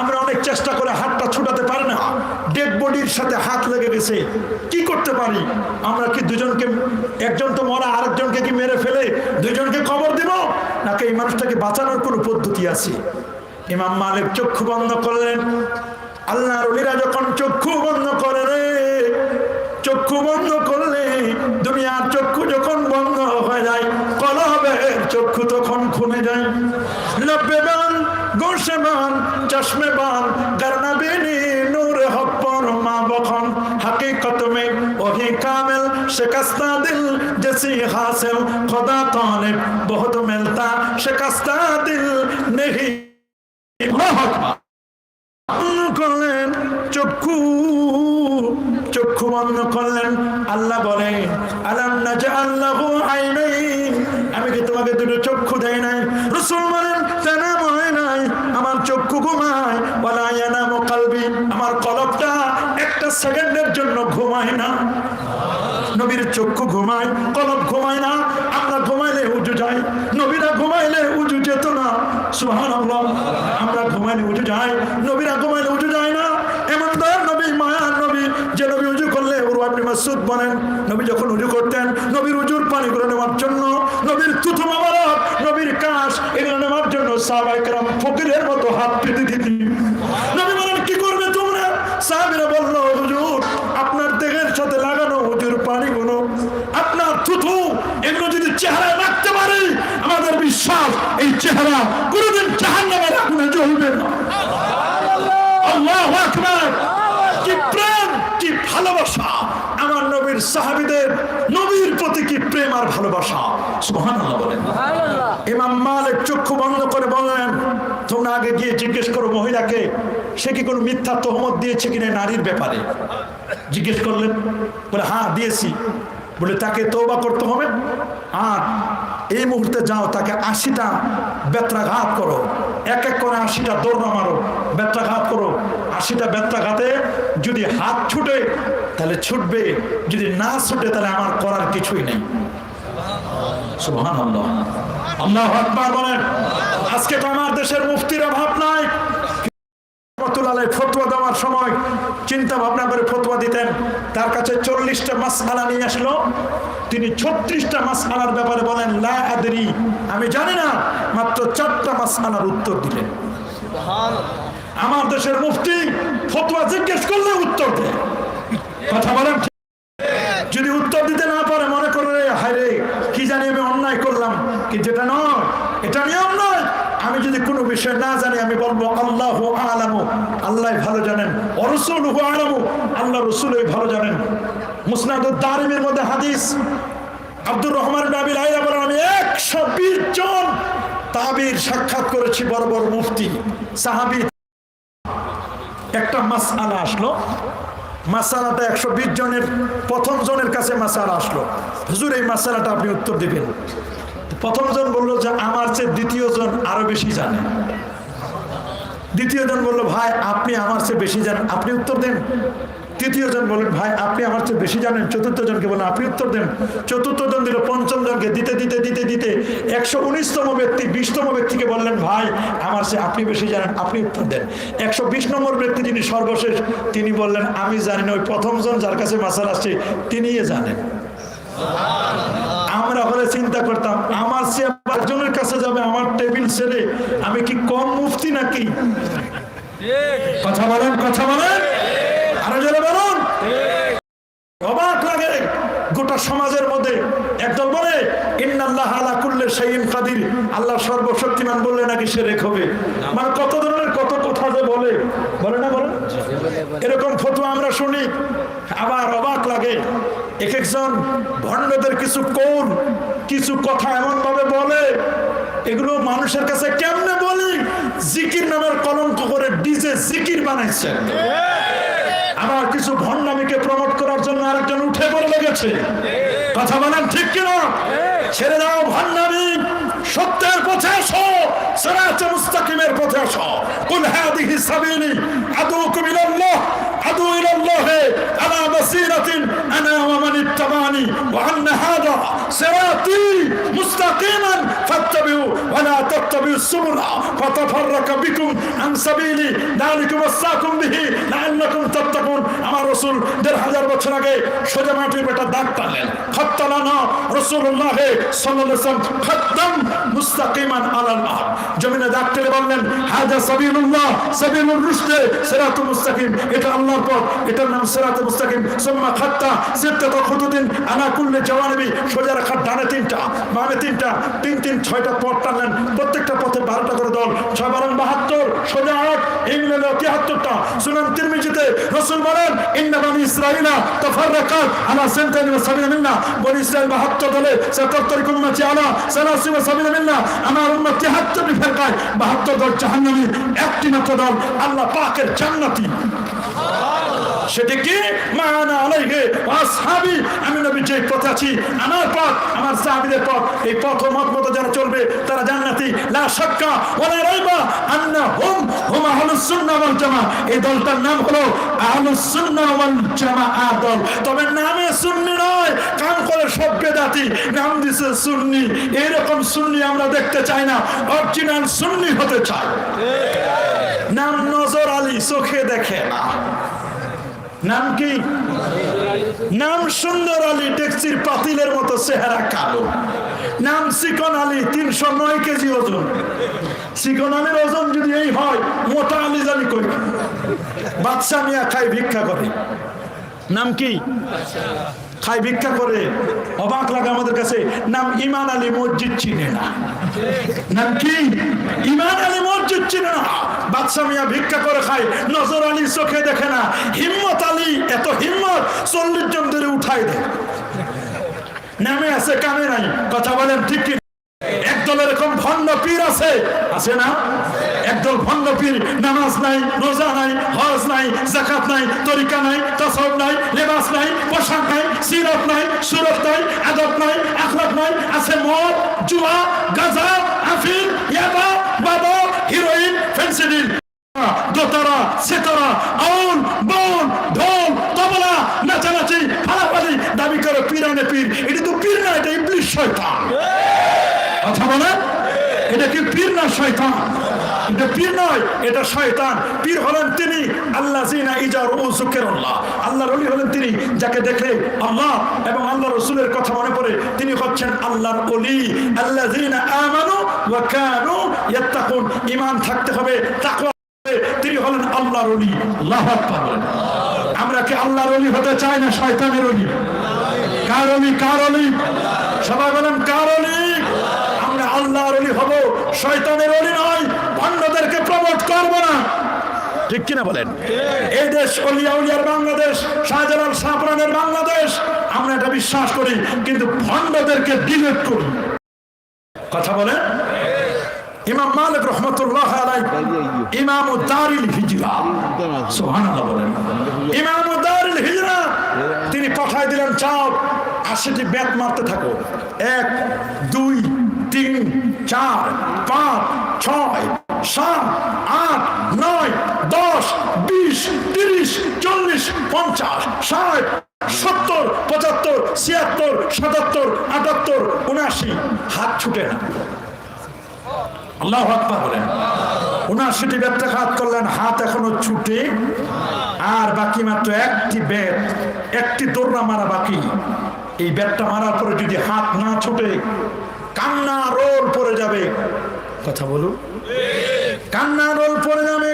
আমরা অনেক চেষ্টা করে হাতটা ছুটাতে পারি না, ডেড বডির সাথে হাত লেগে গেছে, কি করতে পারি? আমরা কি দুজনকে, একজন তো মরা, আরেকজনকে কি মেরে ফেলে দুজনকে কবর দিব? নাকি এই মানুষটাকে বাঁচানোর কোনো পদ্ধতি আছে? ইমাম মালিক চক্ষু বন্ধ করলেন। আল্লাহর ওলিরা যখন চক্ষু বন্ধ করে রে, চক্ষু বন্ধ করলে, দুনিয়ার চক্ষু যখন বন্ধ হয়ে যায়, কলবের চক্ষু তখন খুলে যায়। লব্বেবান গোশেবান চশমেবান গরনাবিনী নূর হক পর মা বখন হकीकत में वही कामिल शिकस्ता दिल जैसी हासिल खुदा तालिब बहुत मिलता शिकस्ता दिल नहीं। করলেন চক্ষু, চক্ষু বন্ধ করলেন। আল্লাহ বলেন, আলাম নাজআল লাহু আইনাইন, আমি কি তোমাকে দুটো চক্ষু দেই নাই? রাসূল বলেন, তানাম হয় নাই, আমার চক্ষু ঘুমায়। ওয়ালা ইয়ানামু কলবি, আমার কলবটা একটা সেকেন্ডের জন্য ঘুমায় না। নবীর চক্ষু ঘুমায়, কলব ঘুমায় না। আমরা ঘুমাইলে উজু যায়, নবীরা ঘুমাইলে উজু যেত না। সুবহানাল্লাহ। আমরা ঘুমাইলে উজু যায়, নবীরা ঘুমাইলে উজু যায় না। এমন দয়ার নবী, মায়ার নবী, যে নবী উজু করলে, উরওয়া ইবনে মাসউদ বলেন, নবী যখন উজু করতেন, নবীর উজুর পানি করে নেওয়ার জন্য, নবীর থুথু মোবারক, নবীর কাশ, এগুলো নেওয়ার জন্য সাহাবায়ে কেরাম ফকিরের মতো হাত পেতে দিতেন। নবী বলেন, কি করবে তোমরা? সাহাবীরা বলল, হুজুর, আপনার দেহের সাথে লাগানো উজুর পানিগুলো, আপনার থুথু, এগুলো যদি চেহারায় রাখতে পারি, আমাদের বিশ্বাস এই চেহারা ছাড়া কোনদিন জাহান্নামের আগুনে জ্বলবে না। আল্লাহু আকবার! কি প্রেম, কি ভালোবাসা আমার নবীর সাহাবীদের, নবীর প্রতি কি প্রেম আর ভালোবাসা। সুবহানাল্লাহ বলেন। ইমাম মালিক চক্ষু বন্ধ করে বলেন, তোমরা আগে গিয়ে জিজ্ঞেস করো মহিলাকে সে কি কোনো মিথ্যা তহমত দিয়েছে কিনা নারীর ব্যাপারে। জিজ্ঞেস করলেন, বলে হ্যাঁ দিয়েছি। বলে তাকে তওবা করতে হবে, আর এই মুহূর্তে যাও তাকে 80টা বেত্রাঘাত করো, এক এক করে 80টা দৌড়া মারো, বেত্রাঘাত করো। 80টা বেত্রাঘাতে যদি হাত ছুটে তাহলে ছুটবে, যদি না ছুটে তাহলে আমার করার কিছুই নেই। সুবহানাল্লাহ, আল্লাহু আকবার বলেন। আজকে তো আমার দেশের মুফতির অভাব নাই। ফতোয়া দেওয়ার সময় চিন্তা ভাবনা করে ফতোয়া দিতেন, তার কাছে 40টা মাসআলা নিয়ে আসলো, তিনি 36টা মাসআলার ব্যাপারে বলেন লা আদরি, আমি জানি না, মাত্র 4টা মাসআলার উত্তর দিলেন। আমার দেশের মুফতি ফতোয়া জিজ্ঞেস করলে উত্তর দেয়। কথা বলেন, যদি উত্তর দিতে না পারে মনে করে হায়রে কি জানি আমি অন্যায় করলাম, কিন্তু এটা নয়, এটা নিয়ম নয়। আমি যদি কোনো বিষয় না জানি আমি বলবো আল্লাহু আ'লামু, আল্লাহ ভালো জানেন, ওয়া রাসূলুহু আ'লামু, আল্লাহ রাসূলই ভালো জানেন। মুসনাদুদ দারিমির মধ্যে হাদিস, আব্দুর রহমান ইবনে আবি লাইলা বলেন আমি 120 জন তাবির সাক্ষাৎ করেছি, বড় বড় মুফতি সাহাবী। একটা মাসআলা আসলো, মাসআলাটা 120 জনের প্রথম জনের কাছে মাসআলা আসলো, হুজুর এই মাসআলাটা আপনি উত্তর দিবেন। প্রথম জন বললো যে আমার চেয়ে দ্বিতীয় জন আরো বেশি জানে। দ্বিতীয় জন বললো ভাই আপনি আমার চেয়ে বেশি জানেন, আপনি উত্তর দেন। তৃতীয় জন বললেন ভাই আপনি আমার চেয়ে বেশি জানেন। চতুর্থ জনকে বললেন আপনি উত্তর দেন। চতুর্থ জন দিল পঞ্চম জনকে, দিতে দিতে দিতে দিতে 119তম ব্যক্তি 20তম ব্যক্তিকে বললেন ভাই আমার চেয়ে আপনি বেশি জানেন, আপনি উত্তর দেন। 120 নম্বর ব্যক্তি যিনি সর্বশেষ তিনি বললেন আমি জানি না, ওই প্রথম জন যার কাছে মাসাল আসছে তিনিই জানেন। আমরা হলে চিন্তা করতাম আমার চেয়ে একজনের কাছে যাবে, আমার টেবিল ছেড়ে আমি কি কম মুফতি নাকি? কথা বলেন, কথা বলেন, আরো জোরে বলুন। অবাক লাগে, গোটা সমাজের মধ্যে একদল বলে ইন্নাল্লাহ আলা কুল্লি শাইইন কাদির, আল্লাহ সর্বশক্তিমান বললে নাকি শিরক হবে। মানে কত ধরনের কত কথা যে বলে, বলে না বলে, এরকম ফতোয়া আমরা শুনি। আবার অবাক লাগে এক একজন ভণ্ডদের কিছু কৌল, কিছু কথা এমন ভাবে বলে, এগুলো মানুষের কাছে কেমনে বলি, জিকির নামের কলঙ্ক করে ডিজে জিকির বানাইছে। আবার কিছু ভণ্ডামিকে প্রমোট করার জন্য আরেকজন উঠে পড়ে লেগেছে। কথা বলেন ঠিক কিনা? ছেড়ে দাও ভণ্ডামি, সত্যের পথে আসো, সিরাতে মুস্তাকিমের পথে আসো। কুল হাদিহি সাবিলি আদউকুম ইলাল্লাহ, আদউ ইলাল্লাহ আলা বাসীরাতিন আনা ওয়া মান ইত্তাবানি ওয়া আন্না হাদা সিরাতি মুস্তাকিমান ফাত্তাবিউ ওয়া লা তাত্তাবিউস সুবুলা ফাতাফাররাকা বিকুম আন সাবিলি যালিকুম ওয়াসাকুম বিহি লাআল্লাকুম তাত্তাকুন। আমার রাসূল ১৫০০ বছর আগে সোজা মাটির একটা দাগ টানলেন, খাত্তালানা রাসূলুল্লাহ সাল্লাল্লাহু আলাইহি ওয়াসাল্লাম খাত্তাম মুস্তাকিমান আলাল আরদ, জমিনে দাগ টেনে বললেন হাযা সাবিলুল্লাহ সাবিলুর রুশদ সিরাতুল মুস্তাকিম, এটা আল্লাহর পথ, এটার নাম সিরাতুল মুস্তাকিম। সুম্মা খাত্তা সিত্তাতা খুতুতিন আলা কুল্লি জাওয়ানিবি, সোজা রাখা ডানে 3টা বামে 3টা, 3 3 6টা পথ টানলেন, প্রত্যেকটা পথে 12টা করে দল, 6 12 72, সোজা 8, ইংল্যান্ডে 73টা। সুনান তিরমিজিতে রাসূল বলেন ইন্না বানি ইসরাঈলা তাফাররাকাত আলা 72 মিল্লা, বনি ইসরাঈল 72 দলে, 77 উম্মতি আলা 73 মিল্লা, আমার উম্মত 73 ফিরকায়, 72 দল জাহান্নামী, একটি মাত্র দল আল্লাহ পাকের জান্নাতি। সেটা কি? মানা আলাইহি ওয়া আসহাবি, আমি নবী যে পথে আছি, আমার পথ, আমার সাহাবীদের পথ, এই পথ ও মত মতো যারা চলবে তারা জান্নাতি। লা শাক্কা ওয়া লা রাইবা আন্নাহুম হুম আহলুস সুন্নাহ ওয়াল জামাআহ, এই দলটার নাম হলো আহলুস সুন্নাহ ওয়াল জামাআহ দল। তবে নামে সুন্নি নয়, কাম করে সব বেদাতি, নাম দিছে সুন্নি। এরকম সুন্নি আমরা দেখতে চাই না, অরিজিনাল সুন্নি হতে চাই। নাম নজর আলী, চোখে দেখে না। নাম কি? নাম সুন্দর আলী, ডেকচির পাতিলের মতো চেহারা কালো। নাম চিকন আলী, 309 কেজি ওজন। চিকন আলীর ওজন যদি এই হয়, মোটা আলী জানি কই, বাদশা মিয়া খাই ভিক্ষা করে। নাম কি? খাই ভিক্ষা করে, অবাক লাগে আমাদের কাছে। নাম ইমান আলী, মসজিদ চিনে না। নাম কি? ইমান আলী, মসজিদ চিনে না। বাদশা মিয়া ভিক্ষা করে খায়, নজর আলী চোখে দেখে না। হিম্মত আলী এত হিম্মত, 40 জন ধরে উঠাই দেয়। নামে আছে, কামে নাই। কথা বলেন ঠিক কি? একদল এরকম ভণ্ড পীর আছে, আছে না? একদল ভণ্ড পীর, নামাজ নাই, রোজা নাই, হজ নাই, যাকাত নাই, তরিকা নাই, তাসাউফ নাই, লেবাস নাই, পোশাক নাই, সিরাত নাই, সুরত নাই, আদব নাই, আখলাক নাই। আছে মদ, জুয়া, গাঁজা, আফিম, ইয়াবা, বাবা, হিরোইন, ফেন্সিডিল, দোতারা, সেতারা, আউল, বউল, ঢোল, তবলা, নাচানাচি, ফালাফালি, দাবি করে পীরানে পীর। এটা তো পীর না, এটা ইবলিশ, শয়তান। কথা বলে, এটা কি পীর না শয়তান? এটা পীর নয়, এটা শয়তান। পীর হলেন তিনি আল্লাযিনা ইজা রাউ যিকরাল্লাহ। আল্লাহর ওলি হলেন তিনি যাকে দেখলে আল্লাহ এবং আল্লাহ রাসূলের কথা মনে পড়ে, তিনি হচ্ছেন আল্লাহর ওলি। আল্লাযিনা আমানু ওয়া কানু ইয়াত্তাকুন। ঈমান থাকতে হবে, তাকওয়া, তিনি হলেন আল্লাহর ওলি। আল্লাহু আকবার। আমরা কি আল্লাহর ওলি হতে চাই না শয়তানের ওলি? কার ওলি? কার ওলি? সবাই বলেন কার ওলি? আমরা আল্লাহর ওলি হব, শয়তানের ওলি নয়। ভণ্ডদেরকে প্রমোট করব না, ঠিক কিনা বলেন? এই দেশ ওলিয়া উলিয়ার বাংলাদেশ, শাহজালাল শাহপুরানের বাংলাদেশ, আমরা এটা বিশ্বাস করি, কিন্তু ভণ্ডদেরকে ডিলিট করি। কথা বলেন। ইমাম মালিক রহমতুল্লাহ আলাইহি, ইমাম দারিল হিজরা, সুবহানাল্লাহ বলেন, ইমাম দারিল হিজরা, তিনি পাঠায় দিলেন, যাও 80টি বেত মারতে থাকো। 1, 2, 3, 4, 5, 6, 7, 8, 9, 10, 20, 30, 40, 50, 60, 70, 75, 76, 77, 78, 79। হাত ছুটে না। আল্লাহু আকবার বলেন। 79টি বেতটা হাত করলেন, হাত এখনো ছুটে, আর বাকি মাত্র একটি বেত, একটি দৌড়া মারা বাকি। এই বেতটা মারার পরে যদি হাত না ছুটে, কান্না রোল পড়ে যাবে। কথা বলুন, কান্না রোল পড়ে যাবে।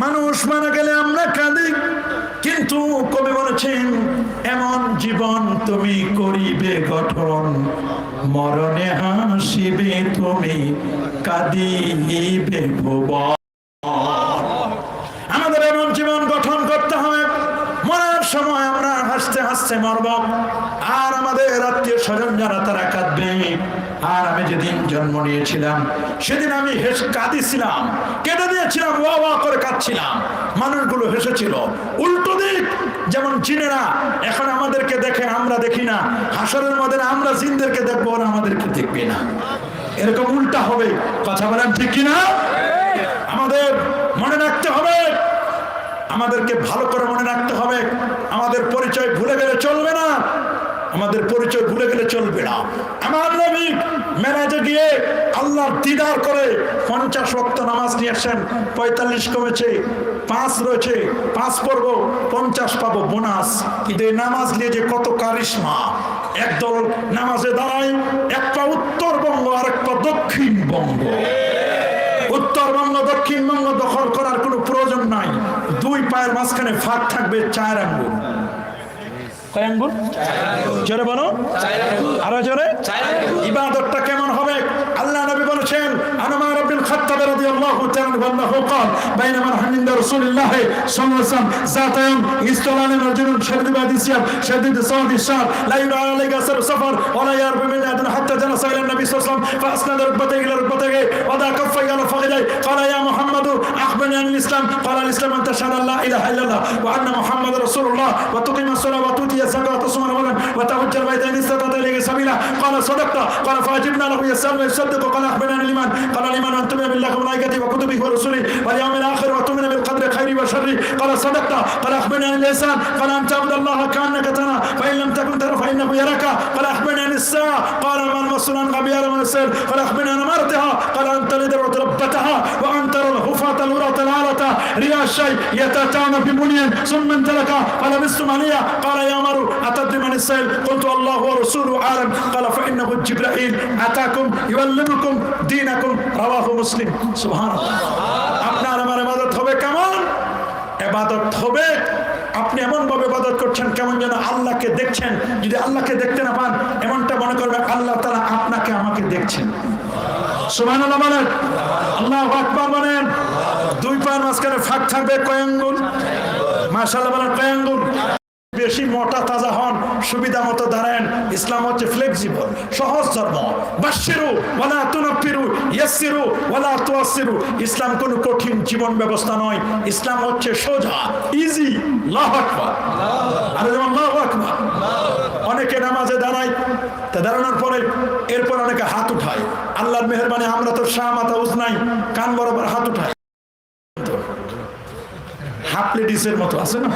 মানুষ মারা গেলে আমরা কাঁদি, কিন্তু কবি বলেছেন, এমন জীবন তুমি করিবে গঠন, মরণে হাসিবে তুমি, কাঁদিবে ভুবন। আমাদের এমন জীবন গঠন করতে হবে, মরার সময় আমরা হাসতে হাসতে মরব, আর আমাদের আত্মীয় স্বজন যারা তারা কাঁদবে। আর আমি যেদিন জন্ম নিয়েছিলাম সেদিন আমি কাঁদিছিলাম, কেঁদে দিয়েছিলাম, ওয়া ওয়া করে কাঁদছিলাম, মানুষগুলো হেসেছিল। উল্টো দিক, যেমন জিনেরা এখন আমাদেরকে দেখে, আমরা দেখি না। হাসরের মধ্যে আমরা জিনদেরকে দেখবো, ওরা আমাদেরকে দেখবে না। এরকম উল্টা হবে। কথা বলেন ঠিক কিনা? আমাদের মনে রাখতে হবে, আমাদেরকে ভালো করে মনে রাখতে হবে। আমাদের পরিচয় ভুলে গেলে চলবে না, আমাদের পরিচয় ভুলে গেলে চলবে না। আমার নবী মেরাজে গিয়ে আল্লাহর দিদার করে 50 ওয়াক্ত নামাজ নিয়ে আসেন। 45 কমেছে, 5 রয়েছে, 5 পড়বো, 50 পাবো বোনাস। কিন্তু এই নামাজ নিয়ে যে কত কারিশমা। একদল নামাজে দাঁড়ায়, একটা উত্তরবঙ্গ আর একটা দক্ষিণবঙ্গ। উত্তরবঙ্গ দক্ষিণবঙ্গ দখল করার কোনো প্রয়োজন নাই। 2 পায়ের মাঝখানে ফাঁক থাকবে 4 আঙ্গুল। কয় আঙ্গুল? জোরে বলো, আরো জোরে। ইবাদতটা কেমন হবে? আল্লাহ নবী বলেছেন, আনা রাব্বিল খাত্তাব রাদিয়াল্লাহু তাআলা আনহু قال بينما نحن عند رسول الله صلى الله عليه وسلم ذات يوم استولى رجل شديد الثياب شديد سواد الشعر لا يرى عليه اثر سفر ولا يعرف من احد حتى جلس الى النبي صلى الله عليه وسلم فاسند ركبتيه الى ركبتيه وضع كفيه على فخذيه قال يا محمد اخبرني عن الاسلام قال الاسلام ان تشهد ان لا اله الا الله وان محمد رسول الله وتقيم الصلاه وتؤتي الزكاه وتصوم رمضان وتحج البيت ان استطعت اليه سبيلا قال صدقت قال فاجبنا له يسال ويصدق قال اخبرني عن الايمان قال الايمان ان تؤمن بالله وملائكته وكتبه ورسله واليوم الاخر وتؤمن بالقدر خيره وشره قال صدقت قال اخبرني عن الاحسان قال ان تعبد الله كانك تراه فان لم تكن تراه فانه يراك قال اخبرني عن الساعه قال ما المسؤول عن غبيار من السيل قال اخبرني عن امرتها قال ان تلد رتبتها وان ترى الهفاة الوراة العالة رياء الشيء يتاتون ببنيان ثم انطلق قال لبستم عليها قال يا عمر اتدري من السيل قلت الله ورسوله عالم قال فانه جبرائيل اتاكم يعلمكم دينكم رواه مسلم سبحان الله। আপনার আমার ইবাদত হবে কেমন? ইবাদত হবে আপনার আপনি এমন ভাবে ইবাদত করছেন কেমন যেন আল্লাহকে দেখছেন। যদি আল্লাহকে দেখতে না পান, এমনটা মনে করবেন আল্লাহ তাআলা আপনাকে আমাকে দেখছেন। সুবহানাল্লাহ বলেন, আল্লাহু আকবার বলেন। দুই পায়ের মাঝখানে ফাঁক থাকবে কয় আঙ্গুল? মাশাআল্লাহ বলেন, কয় আঙ্গুল? বেশি মোটা তাজা হন, সুবিধা মতো দাঁড়ান। ইসলাম হচ্ছে ফ্লেক্সিবল, সহজ ধর্ম। বাশশিরু ওয়ালা তুনাফিরু, ইয়াসসিরু ওয়ালা তুআসসিরু। ইসলাম কোনো কঠিন জীবন ব্যবস্থা নয়, ইসলাম হচ্ছে সোজা, ইজি। আল্লাহু আকবার, আল্লাহু আকবার। অনেকে নামাজে দাঁড়ায়, তা দাঁড়ানোর পরে এরপর অনেকে হাত উঠায়। আল্লাহর মেহেরবানি আমরা তো শাহ মাথা উজ নাই, কান বরাবর হাত উঠায়, হাফ লেডিসের মতো আছে না,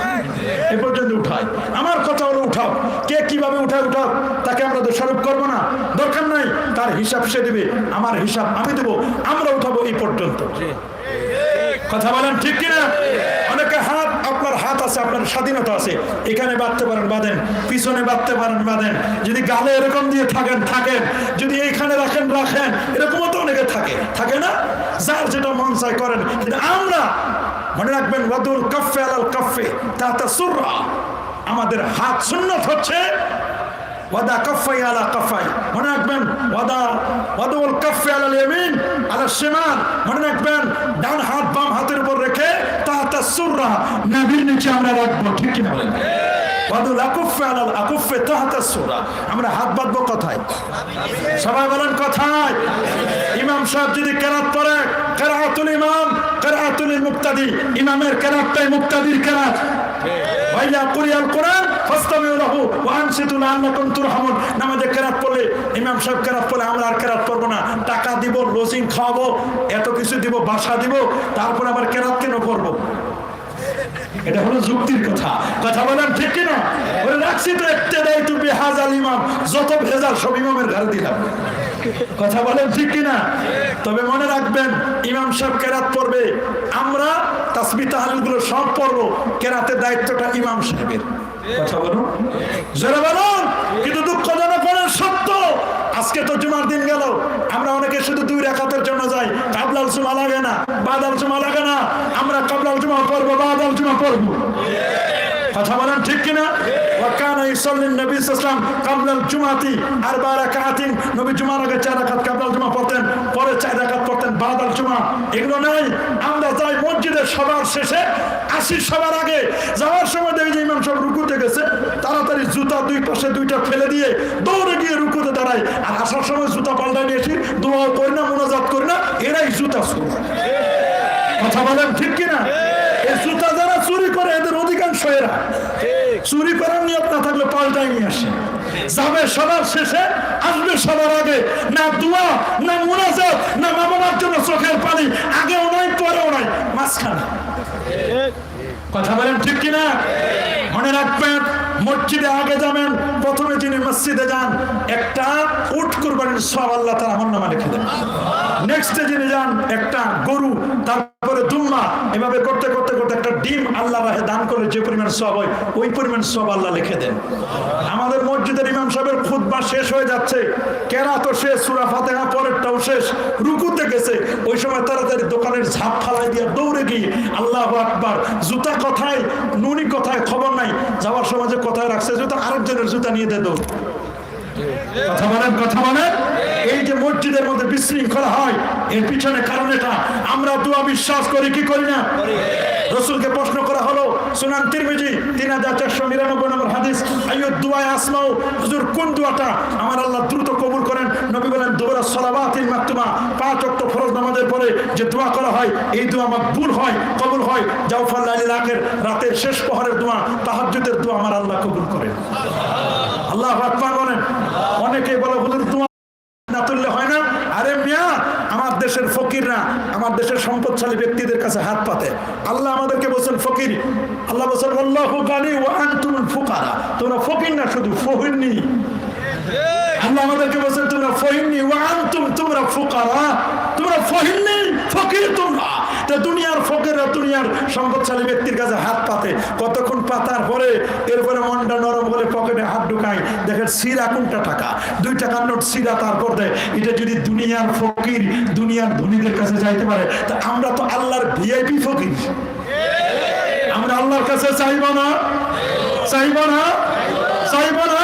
এ পর্যন্ত উঠায়। আমার কথা হলো উঠাও, কে কিভাবে উঠায় উঠাও, তাকে আমরা দোষারোপ করবো না, দরকার নাই। তার হিসাব সে দেবে, আমার হিসাব আমি দেবো। আমরা উঠাবো এই পর্যন্ত। কথা বলেন ঠিক কিনা? অনেকে হাত, আপনার হাত আছে, আপনার স্বাধীনতা আছে, এখানে বাঁধতে পারেন বাঁধেন, পিছনে বাঁধতে পারেন বাঁধেন, যদি গালে এরকম দিয়ে থাকেন থাকেন, যদি এইখানে রাখেন রাখেন, এরকমও তো অনেকে থাকে, থাকে না? যার যেটা মন চায় করেন। কিন্তু আমরা মনে রাখবেন, ওয়াদুল কাফে আলাল কাফে তাতা সুররা। আমাদের হাত সুন্নাত হচ্ছে ওয়াদা কাফাই আলা কাফাই। মনে রাখবেন, ওয়াদুল কাফে আলাল ইয়ামিন আলা শিমাল। মনে রাখবেন, ডান হাত বাম হাতের উপর রেখে তাতা সুররা, নাভির নিচে আমরা রাখবো। ঠিক কি না বলেন? ওয়াদুল আকুফে আলাল আকুফে তাতা সুররা। আমরা হাত বাঁধবো কোথায়? সবাই বলেন কোথায়? ইমাম সাহেব যদি কেরাত পড়ে, কেরাতুল ইমাম কেরাতুল মুক্তাদি, ইমামের কেরাতটাই মুক্তাদির কেরাত। ভাইয়া কুরিয়াল কোরআন ফাসতামিউ লাহু ওয়া আনসিতু লাআল্লাকুম তুরহামুন। নামাজে কেরাত পড়লে, ইমাম সাহেব কেরাত পড়লে আমরা আর কেরাত পড়বো না। টাকা দিব, লজিং খাওয়াবো, এত কিছু দিব, বাসা দিব, তারপর আবার কেরাত কেন পড়বো? এটা হলো যুক্তির কথা। কথা বলেন ঠিক কিনা? বলে রাখছি তো ইক্তেদাইতু বিহাযাল ইমাম, যত ভেজাল সব ইমামের ঘরে দিলাম। কথা বলেন ঠিক কিনা? তবে মনে রাখবেন, ইমাম সাহেব কেরাত পড়বে, আমরা তাসবিহ তাহলিলগুলো সব পড়বো, কেরাতের দায়িত্বটা ইমাম সাহেবের। কথা বলুন, জোরে বলুন। কিন্তু দুঃখজনক বলেন সত্য, আজকে তো জুমার দিন গেল, আমরা অনেকে শুধু 2 রাকাতের জন্য যাই, কাবলাল জুমা লাগে না, বাদাল জুমা লাগে না, আমরা কাবলাল জুমা পড়বো, বাদাল জুমা পড়বো। কথা বলেন ঠিক কিনা? ওয়াকানা ইসাল্লিন নবী সাল্লাল্লাহু আলাইহি ওয়াসাল্লাম কাবলাল জুমাতি আরবা রাকাতিন। নবী জুমার আগে 4 রাকাত কাবলাল জুমা পড়তেন, পরে 4 রাকাত পড়তেন বাদাল জুমা। এগুলো নাই। আমরা যাই মসজিদের সবার শেষে, আসি সবার আগে। যাওয়ার সময় দেখি যে ইমাম সাহেব রুকুতে গেছে, তাড়াতাড়ি জুতা 2 পাশে 2টা ফেলে দিয়ে দৌড়ে গিয়ে রুকুতে দাঁড়াই। আর আসার সময় জুতা পাল্টাই নিয়ে এসি, দোয়া করি না, মুনাজাত করি না, এরাই জুতা চোর। কথা বলেন ঠিক কিনা? এই জুতা যারা চুরি করে, এদের অধিকাংশ এরা। চুরি করার নিয়ত না থাকলে পাল্টাই নিয়ে আসে, যাবে সবার শেষে, আসবে সবার আগে। না দোয়া, না মুনাজাত, না মা বাবার জন্য চোখের পানি, আগেও নাই পরেও নাই, মাঝখানে। কথা বলেন ঠিক কিনা? মনে রাখবেন, মসজিদে আগে যাবেন, প্রথমে যিনি মসজিদে যান, একটা উট কুরবানির সওয়াব আল্লাহ তাআলা আমলনামা লিখে দেন। নেক্সটে যিনি যান, একটা গরু, তারপরে দুম্মা, এভাবে করতে করতে করতে একটা ডিম আল্লাহ রাহে দান করলে যে পরিমাণ সওয়াব হয়, ওই পরিমাণ সওয়াব আল্লাহ লিখে দেন। আমাদের মসজিদের ইমাম সাহেবের খুতবা শেষ হয়ে যাচ্ছে, কেরাতও শেষ, সূরা ফাতিহা পরেরটাও শেষ, রুকুতে গেছে, ওই সময় তাড়াতাড়ি দোকানের ঝাপ ফালাই দিয়ে দৌড়ে গিয়ে আল্লাহু আকবার, জুতা কোথায়, নুনি কোথায়, খবর নাই, যাওয়ার সময় যে কোথায় রাখছে জুতা, আরেকজনের জুতা নিয়ে দেয় দৌড়। কথা বলেন, কথা বলেন। এই যে মসজিদের মধ্যে বিশৃঙ্খলা হয়, এর পিছনে কারণ এটা। আমরা দোয়া বিশ্বাস করি কি করি না? রাসূলকে প্রশ্ন করা হলো, সুনান তিরমিজি 3499 নম্বর হাদিস, আইয়ুদ দুআ আসমাউ, হুজুর কোন দোয়াটা আমার আল্লাহ দ্রুত কবুল করেন? নবী বলেন, দুআ সালাওয়াতিল মাকতুমা, 5 ওয়াক্ত ফরজ নামাজের পরে যে দোয়া করা হয়, এই দোয়া মাকবুল হয়, কবুল হয়। জাওফাল লাইলিল আখির, রাতের শেষ প্রহরের দোয়া, তাহাজ্জুদের দোয়া আমার আল্লাহ কবুল করেন। আল্লাহু আকবার বলেন। অনেকেই বলে, হুজুর দোয়া না তুললে হয় না। আরে মিয়া, আমার দেশের ফকিররা, আমার দেশের সম্পদশালী ব্যক্তিদের কাছে হাত পাতে। আল্লাহ আমাদেরকে বলছেন ফকির, আল্লাহ বলছেন আল্লাহু গানি ওয়া আনতুমুল ফুকারা। তোমরা ফকির না, শুধু ফহিরনি। আল্লাহ আমাদেরকে বলছেন তোমরা ফহিরনি ওয়া আনতুম, তোমরা ফুকারা, তোমরা ফহিরনি, ফকির তোমরা। তা দুনিয়ার ফকিররা দুনিয়ার সম্পদশালী ব্যক্তির কাছে হাত পাতে, কতক্ষণ পাতার পরে এরপরে মনটা নরম বলে পকেটে হাত ঢুকায়, দেখেন সিরা কোনটা টাকা, 2 টাকার নোট সিরা তারপর দেয়। এটা যদি দুনিয়ার ফকির দুনিয়ার ধনীদের কাছে যাইতে পারে, তা আমরা তো আল্লাহর ভিআইপি ফকির, আমরা আল্লাহর কাছে চাইব না? চাইবো না? চাইবো না?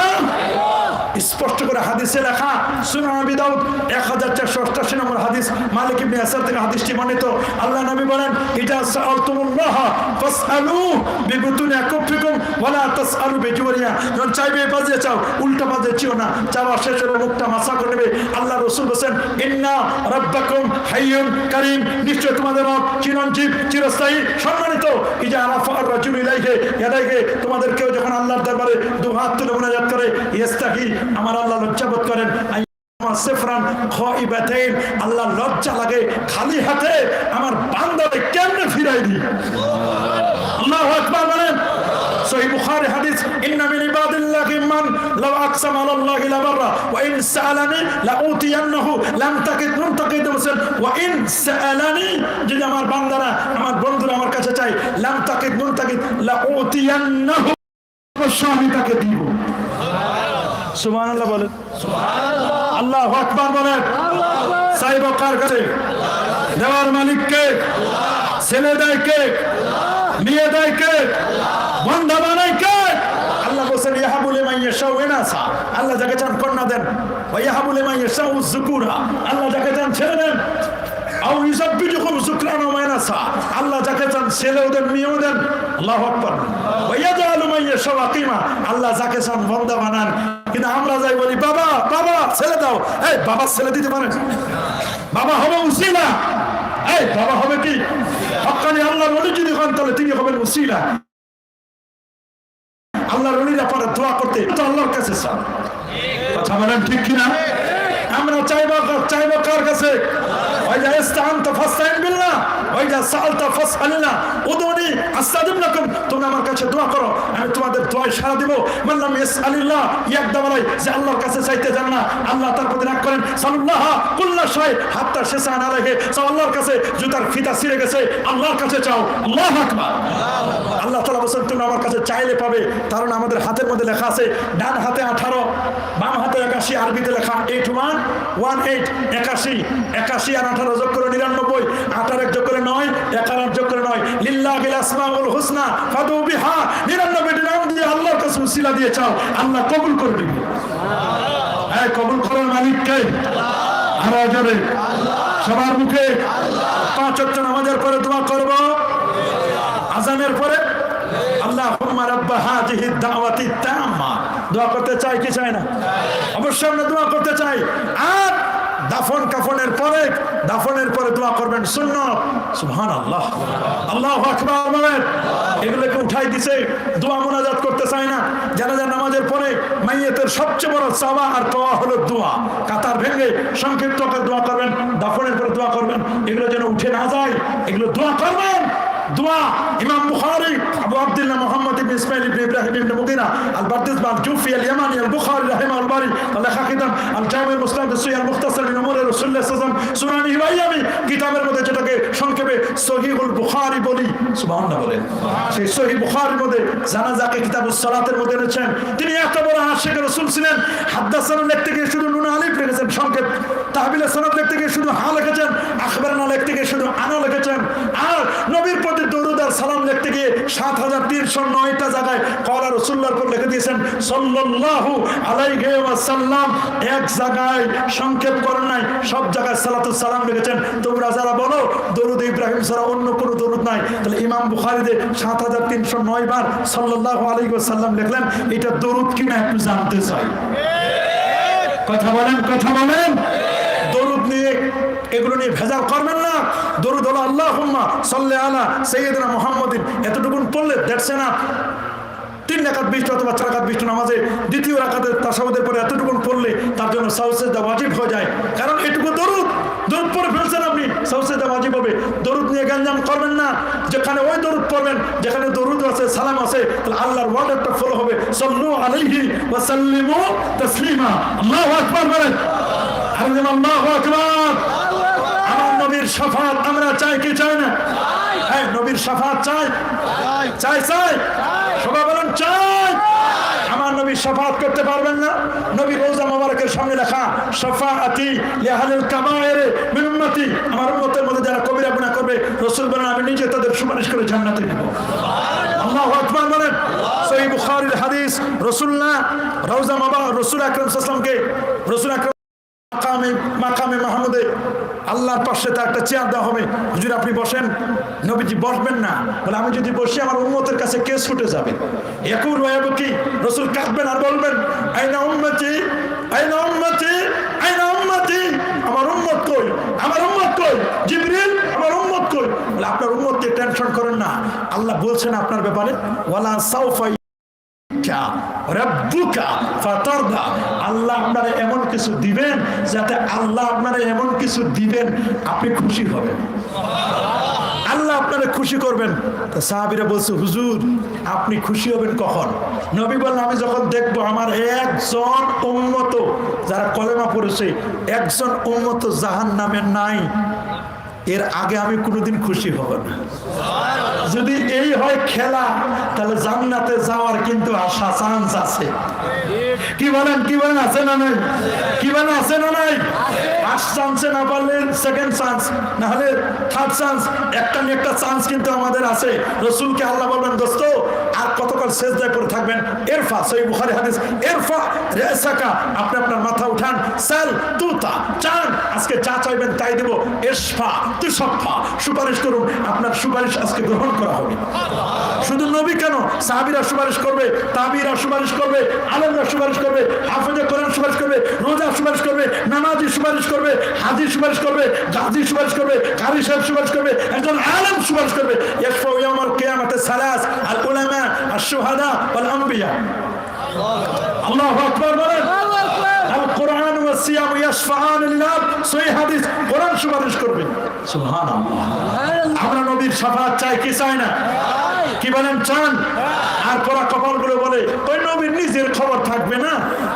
স্পষ্ট করে হাদিসে লেখা, সুনান আবি দাউদ 1488 নম্বর হাদিস, মালিক ইবনে ইয়াসার থেকে হাদিসটি বর্ণিত। আল্লাহ নবী বলেন, ইজা সাআলতুমুল্লাহ ফাসআলু বিবুতুনি আকুফিকুম ওয়ালা তাসআলু বিজুরিয়া। যখন চাইবে বাজে চাও, উল্টা বাজে চিও না। চাওয়া শেষ হলে মুখটা মাসা করে নেবে। আল্লাহ রাসূল বলেন, ইন্না রাব্বাকুম হাইয়ুন কারীম, নিশ্চয় তোমাদের রব চিরঞ্জীব, চিরস্থায়ী, সম্মানিত। ইজা আরাফা আর-রাজুলু ইলাইহি ইয়াদাইহি, তোমাদের কেউ যখন আল্লাহর দরবারে দু হাত তুলে মুনাজাত করে, ইস্তাহি, আমার আল্লাহ লজ্জাবোধ করেন, আল্লাহ লজ্জা লাগে খালি হাতে আমার বান্দাকে কেমনে ফিরাই দিই। আল্লাহু আকবার বলেন। সহিহ বুখারী হাদিস, ইন্না মিন ইবাদিল্লাহি মান লাউ আকসামা আলাল্লাহি লাবাররা ওয়া ইন সাআলানি লাউতিয়ান্নাহু লাম তাকিদ মুনতাকিদ বলেন, ওয়া ইন সাআলানি, যদি আমার বান্দারা, আমার বন্ধুরা আমার কাছে চাই, লাম তাকিদ মুনতাকিদ লাউতিয়ান্নাহু, অবশ্যই আমি তাকে দিব। সুবহানাল্লাহ বলেন, সুবহানাল্লাহ। আল্লাহু আকবার বলেন। চাইব কার কাছে? দেওয়ার মালিক কে? ছেলে দেয় কে? মেয়ে দেয় কে? বন্ধা বানায় কে? আল্লাহ বলেন, ইয়াহাবু লিমান ইয়াশাউ ইনাসা, আল্লাহ যাকে চান কন্যা দেন। ওয়া ইয়াহাবু লিমান ইয়াশাউ যুকুরা, আল্লাহ যাকে চান ছেলে দেন। আও ইউযাব্বিজুকুম যুকরান ওয়া ইনাসা, আল্লাহ যাকে চান ছেলেও দেন, মেয়েও দেন। আল্লাহু আকবার। ওয়া ইয়াজআলু মান ইয়াশাউ আকিমা, আল্লাহ যাকে চান বন্ধা বানান। কিন্তু আমরা যাই বলি, বাবা বাবা ছেলে দাও। এই বাবা ছেলে দিতে পারে? বাবা হবে উসিলা। এই বাবা হবে কি? হক্কানি আল্লাহর ওলি যদি হন, তাহলে তিনি হবেন উসিলা। আল্লাহর ওলিরা পারে দোয়া করতে, তো আল্লাহর কাছে চান। কথা বলেন ঠিক কিনা? আমরা চাইবো কার কাছে? ওয়াইজা ইসতাআনতা ফাসতাইন বিল্লাহ ওয়াইজা সাআলতা ফাসআলিল্লাহ উদুনি আস্তাজিব লাকুম, তোমরা আমার কাছে দোয়া করো, আমি তোমাদের দোয়ায় সাড়া দিব। মান লাম ইয়াসআলিল্লাহ ইয়াকদাবালাই, যে আল্লাহর কাছে চাইতে জান না, আল্লাহ তার প্রতি রাগ করেন। সাল্লাল্লাহু কুল্লা শাই হাত্তা শাসান আলাইহি, চাও আল্লাহর কাছে, জুতার ফিতা ছিঁড়ে গেছে, আল্লাহর কাছে চাও। আল্লাহু আকবার। আল্লাহ তাআলা বলেন, তোমরা আমার কাছে চাইলে পাবে। কারণ আমাদের হাতের মধ্যে লেখা আছে, ডান হাতে 18, বাম হাতে 81, আরবিতে লেখা 8118, 81 আর 18 যোগ করে 99, 18 যোগ করে 9, 11 যোগ করে 9। লিল্লাহিল আসমাউল হুসনা ফাদউ বিহা, 99টি নাম দিয়ে আল্লাহর কাছে উসিলা দিয়ে চাও, আল্লাহ কবুল করে দিবেন। এই কবুল করার মালিক কে? আল্লাহ। আর জোরে সবার মুখে 5 ওয়াক্ত নামাজের পরে দোয়া করব, আযানের পরে আল্লাহুম্মা রাব্ব হাযিহি দাওয়াতি তাম্মা, দোয়া করতে চাই কি চাই না? অবশ্যই আমরা দোয়া করতে চাই। আর দাফনের পরে দোয়া করবেন সুন্নাত। সুবহানাল্লাহ, আল্লাহু আকবার বলেন। এগুলোকে উঠাই দিছে, দোয়া মুনাজাত করতে চাই না। জানাজা নামাজের পরে মাইয়াতের সবচেয়ে বড় চাওয়া আর পাওয়া হলো দোয়া। কাতার ভেঙে সংক্ষিপ্ত করে দোয়া করবেন, দাফনের পরে দোয়া করবেন, এগুলো যেন উঠে না যায়, এগুলো দোয়া করবেন। দোয়া ইমাম বুখারী আবু আব্দুল্লাহ মুহাম্মদ ইবনে ইসমাঈল ইবনে ইব্রাহিম ইবনে মুগিরা আল বারদিস বাল জুফি আল ইয়ামানি আল বুখারী রাহিমাহুল বারী লেখা কিতাব আল জামি' মুসনাদ সহিহ আল মুখতাসার মিন উমুর রাসূলুল্লাহ সাল্লাল্লাহু আলাইহি ওয়াসাল্লাম সুনানি ওয়া আইয়ামি, কিতাবের মধ্যে যেটাকে সংক্ষেপে সহিহুল বুখারী বলি। সুবহানাল্লাহ বলেন। সেই সহিহ বুখারীর মধ্যে জানাজাকে কিতাবুস সালাতের মধ্যে এনেছেন। তিনি এত বড় আশিক রাসূল ছিলেন, হাদাসানা লিখতে গিয়ে শুধু নুন আলিফ লিখেছেন সংক্ষেপ, তাহবিলে সনদ লিখতে গিয়ে শুধু হা লিখেছেন, আখবারনা লিখতে গিয়ে শুধু আনা লিখেছেন। আর নবীর প্রতি দরুদ আর সালাম লিখতে গিয়ে 7309টা জায়গায় ক্বালা রাসূলুল্লাহর পর লিখে দিয়েছেন সাল্লাল্লাহু আলাইহি ওয়াসাল্লাম। এক জায়গায় সংক্ষেপ করেন নাই, সব জায়গায় সালাতুস সালাম লিখেছেন। তোমরা যারা বলো দরুদ ইব্রাহিম ছাড়া অন্য কোনো দরুদ নাই, তাহলে ইমাম বুখারীতে 7309 বার সাল্লাল্লাহু আলাইহি ওয়াসাল্লাম লিখলেন, এটা দরুদ কিনা একটু জানতে চাই। কথা বলেন, কথা বলেন। দরুদ নিয়ে এগুলো নিয়ে ভেজাল করবেন না। দরুদ হলো আল্লাহুম্মা সাল্লি আলা সাইয়্যিদিনা মুহাম্মাদিন, এতটুকুন পড়লে দ্যাটস এনাফ। 3 রাকাত 20 অথবা 4 রাকাত 20 নামাজে দ্বিতীয় রাকাতের তাশাহুদের পরে এতটুকুন পড়লে তার জন্য সাজদা ওয়াজিব হয়ে যায়। কারণ এটুকু দরুদ পড়ে ফেলছেন আপনি, সাজদা ওয়াজিব হবে। দরুদ নিয়ে গঞ্জাম করবেন না। যেখানে ওই দরুদ পড়বেন, যেখানে দরুদ আছে, সালাম আছে, তাহলে আল্লাহর ওয়ার্ড একটা ফলো হবে, সাল্লু আলাইহি ওয়া সাল্লিমু তাসলিমা। আল্লাহু আকবার বলেন। আল্লাহু আকবার। আমার নবীর শাফাত আমরা চাই কি চাই না? হ্যাঁ, নবীর শাফাত চাই, চাই চাই, সবাই বলেন চাই। আমার নবীর শাফাত করতে পারবেন না? নবীর রওজা মোবারকের সামনে লেখা শাফাআতি লিআহলিল কাবায়ের মিন উম্মতি, আমার উম্মতের মধ্যে যারা কবিরা গুনাহ করবে, রাসূল বলেন আমি নিজে তাদের সুপারিশ করে জান্নাতে দেব। আল্লাহু আকবার বলেন। সহিহ বুখারীর হাদিস, রাসূলুল্লাহ রওজা মুবারক রাসূল আকরাম সাল্লাল্লাহু আলাইহি ওয়াসাল্লামকে রাসূল আকরাম মাকামে মাহমুদে আল্লাহর পাশে তার একটা চেয়ার দেওয়া হবে। হুজুর আপনি বসেন। নবীজি বসবেন না, বলে আমি যদি বসি আমার উম্মতের কাছে কেস ছুটে যাবে। ইয়াকুল ওয়া ইয়াবকি, রাসূল কাঁদবেন আর বলবেন আইনা উম্মতি আইনা উম্মতি আইনা উম্মতি, আমার উম্মত কই, আমার উম্মত কই, জিবরিল আমার উম্মত কই। বলে আপনার উম্মতকে টেনশন করেন না, আল্লাহ বলছেন আপনার ব্যাপারে ওয়ালা সাউফা রাব্বুকা ফাতারদা, আল্লাহ আপনারে এমন কিছু দিবেন যাতে আল্লাহ আপনারে এমন কিছু দিবেন আপনি খুশি হবেন, আল্লাহ আপনারে খুশি করবেন। তো সাহাবীরা বলছে হুজুর আপনি খুশি হবেন কখন? নবী বললেন আমি যখন দেখবো আমার একজন উম্মত যারা কলেমা পড়েছে একজন উম্মত জাহান্নামে নাই, এর আগে আমি কোনোদিন খুশি হব না। যদি এই হয় খেলা, তাহলে জান্নাতে যাওয়ার কিন্তু আশা চান্স আছে। কি বলেন, কি বলেন, আছে না নাই? কি বলেন, আছে না নাই? ফার্স্ট চান্সে না পারলে সেকেন্ড চান্স, না হলে থার্ড চান্স, একটা না একটা চান্স কিন্তু আমাদের আছে। রাসূলকে আল্লাহ বলবেন দোস্ত আর কতকাল সেজদায় পড়ে থাকবেন? ইরফা, সহিহ বুখারী হাদিস, ইরফা রাসাকা, আপনি আপনার মাথা উঠান, সাল তুতা, চান আজকে যা চাইবেন তাই দেব, ইশফা তুশফা, সুপারিশ করুন আপনার সুপারিশ আজকে গ্রহণ করা হবে। শুধু নবী কেন, সাহাবীরা সুপারিশ করবে, তাবিরা সুপারিশ করবে, আলেমরা সুপারিশ করবে, হাফেজে কোরআন সুপারিশ করবে, রোজা সুপারিশ করবে, নামাজি সুপারিশ করবে, হাজি সুপারিশ করবে, গাজী সুপারিশ করবে, কারি সাহেব সুপারিশ করবে, একজন আলেম সুপারিশ করবে। ইয়াশফাউ ইয়াউমাল কিয়ামাতি সালাস আল উলামা আশ শুহাদা ওয়াল আম্বিয়া। আল্লাহু আকবার বলেন। আল কোরআন ওয়াস সিয়াম ইয়াশফাআন লিল-আব, সহিহ হাদিস, কোরআন সুপারিশ করবে। সুবহানাল্লাহ। আমরা নবীর শাফাআত চাই কি চাই না? কি বলেন, চান? আর পরা কপালগুলো বলে ওই নবীর নিজের খবর থাকবে না,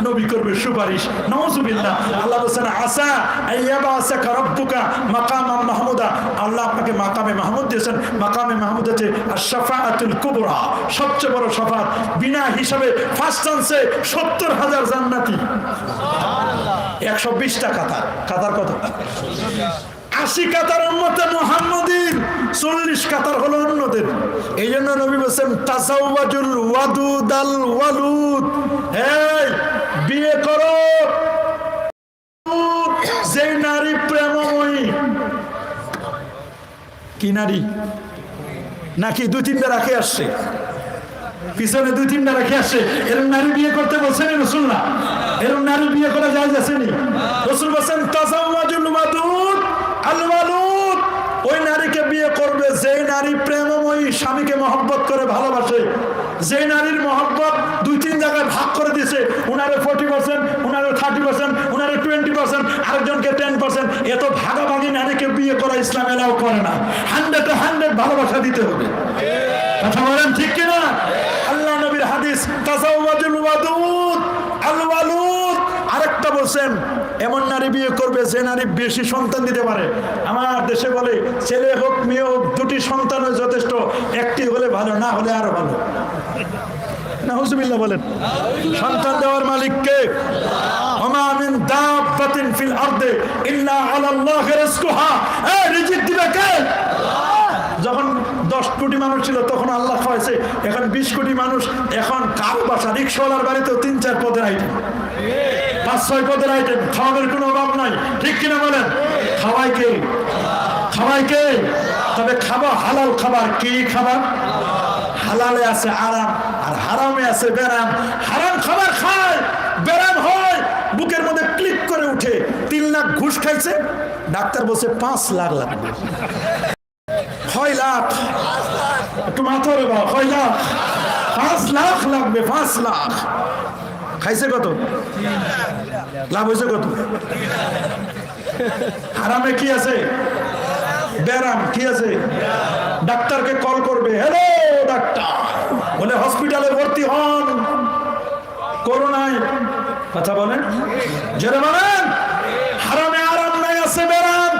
নবী করবে সুপারিশ। নাউযুবিল্লাহ। আল্লাহ বলেন আসা আইয়াবাসাকা রাব্বুকা মাকামান মাহমুদা, আল্লাহ আপনাকে মাকামে মাহমুদ দিয়েছেন। মাকামে মাহমুদ হচ্ছে আশ-শাফাআতুল কুবরা, সবচেয়ে বড় শাফাআত। বিনা হিসাবে ফার্স্ট চান্সে ৭০,০০০ জান্নাতি, ১২০টা কাতার। কাতার কত? ৮০ কাতার উম্মতে মুহাম্মাদীর, ৪০ কাতার হলো অন্যদের। এই জন্য নবী বলেছেন তাসাওয়াজুল ওয়াদুদাল ওয়ালুদ, এই বিয়ে করো যে নারী প্রেমময়ী। কি নারী? নাকি ২-৩টা রাখে আসছে পিছনে, ২-৩টা রাখে আসছে, এরকম নারী বিয়ে করতে বলছেন রাসূলুল্লাহ? এরকম নারী বিয়ে করা যায় যাচ্ছেনি? রাসূল বলেছেন তাসাওয়াজুল ওয়াদুদ আল ওয়ালুদ, ওই নারীকে বিয়ে করবে যে নারী প্রেমময়ী, স্বামীকে মহব্বত করে ভালোবাসে, যে নারীর মহব্বত ২-৩ জায়গায় ভাগ করে দিয়েছে, উনারে 40%, উনারে 30%, উনারে 20%, আরেকজনকে 10%, এত ভাগাভাগি নারীকে বিয়ে করা ইসলাম এলাও করে না। 100 ভালোবাসা দিতে হবে। কথা বলেন ঠিক কিনা? আল্লাহ নবীর হাদিস তাসাওয়াজুল ওয়াদুদ আল ওয়ালুদ। আরেকটা বলছেন এমন নারী বিয়ে করবে যে নারী বেশি সন্তান দিতে পারে। আমার দেশে বলে ছেলে হোক মেয়ে হোক 2টি সন্তান যথেষ্ট, একটি হলে ভালো, না হলে আরো ভালো। নাউযুবিল্লাহ বলেন। সন্তান দেওয়ার মালিক কে? ওমা মিন দাব্বাতিন ফিল আরদি ইল্লা আলাল্লাহি রিজকুহা, এই রিজিক দিবে কে? যখন 10 কোটি মানুষ ছিল তখন আল্লাহ খাওয়াইছে, এখন 20 কোটি মানুষ। এখন কারো বাসা রিক্সাওয়ালার বাড়িতেও 3-4 পদের আইটেম, 5-6 পদের আইটেম, খাওয়ানোর কোনো অভাব নাই। ঠিক কিনা বলেন? খাওয়াই কে? খাওয়াই কে? তবে খাবার হালাল খাবার। কি খাবার? হালালে আছে আরাম আর হারামে আছে বেরাম। হারাম খাবার খায়, বেরাম হয়, বুকের মধ্যে ক্লিক করে উঠে। 3 লাখ ঘুষ খাইছে, ডাক্তার বলছে 5 লাখ লাগবে। 6 লাখ, একটু মাথা রে বাবা, 6 লাখ, 5 লাখ লাগবে, 5 লাখ। খাইছে কত? লাভ হয়েছে কত? হারামে কি আছে? বেরাম। কি আছে? ডাক্তারকে কল করবে, হ্যালো ডাক্তার, বলে হসপিটালে ভর্তি হন করোনায়। কথা বলেন, জোরে বলেন। হারামে আরাম নাই, আছে বেরাম।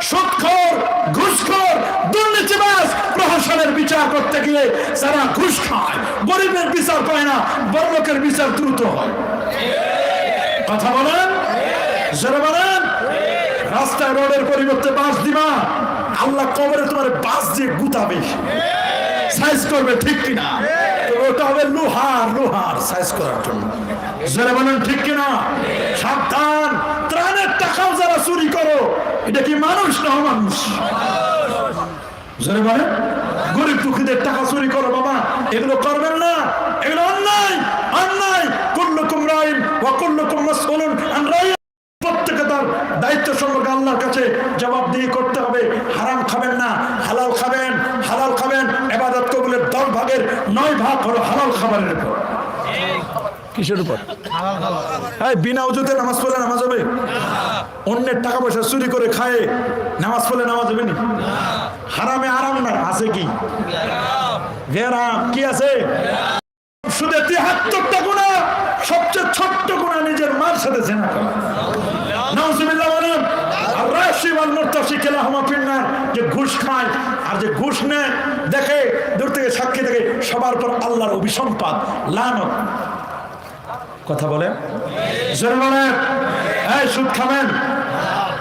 সুদখোর, ঘুষখোর, দুর্নীতিবাজ, প্রশাসনের বিচার করতে গিয়ে যারা ঘুষ খায়, গরিবের বিচার পায় না, বড়লোকের বিচার দ্রুত হয়। কথা বলেন, জোরে বলেন। রাস্তায় রোডের পরিবর্তে বাস দিবা, আল্লাহ কবরে তোমার বাস দিয়ে গুতাবে, সাইজ করবে। ঠিক কিনা? ওটা হবে লোহার সাইজ করার জন্য। জোরে বলেন ঠিক কিনা? সাবধান, ত্রাণের টাকাও যারা চুরি করো, এটা কি মানুষ না অমানুষ? জোরে বলেন, গরিব দুঃখীদের টাকা চুরি করো বাবা, এগুলো করবেন না, এগুলো অন্যায়। কুল্লুকুম রাইন ওয়া কুল্লুকুম মাসউলুন আন রাইয়্যাতিহি। প্রত্যেকে তার দায়িত্ব সম্পর্কে আল্লাহর কাছে জবাবদিহি করতে হবে। হারাম খাবেন না, হালাল খাবেন। ইবাদত কবুলের 10 ভাগের 9 ভাগ হলো হালাল খাবারের উপর। কিসের উপর? বিনা ওযুতে নামাজ পড়লে নামাজ হবে? অন্যের টাকা পয়সা চুরি করে খায় নামাজ পড়লে নামাজ হবে না? হারামে আরাম না, আছে কি? বেরাম কি আছে? শুধু 73টা গুনাহ, সবচেয়ে ছোট্ট গুনাহ নিজের মার সাথে জিনা করা। নাউজুবিল্লাহ বলেন। আর রাশি ওয়াল মুরতাশি কিলাহুমা ফিন্নার। যে ঘুষ খায় আর যে ঘুষ নেয়, দেখে দূর থেকে সাক্ষী থেকে, সবার পর আল্লাহর অভিসম্পাত, লানত। কথা বলেন, জোরে বলেন। এই সুদ খাবেন,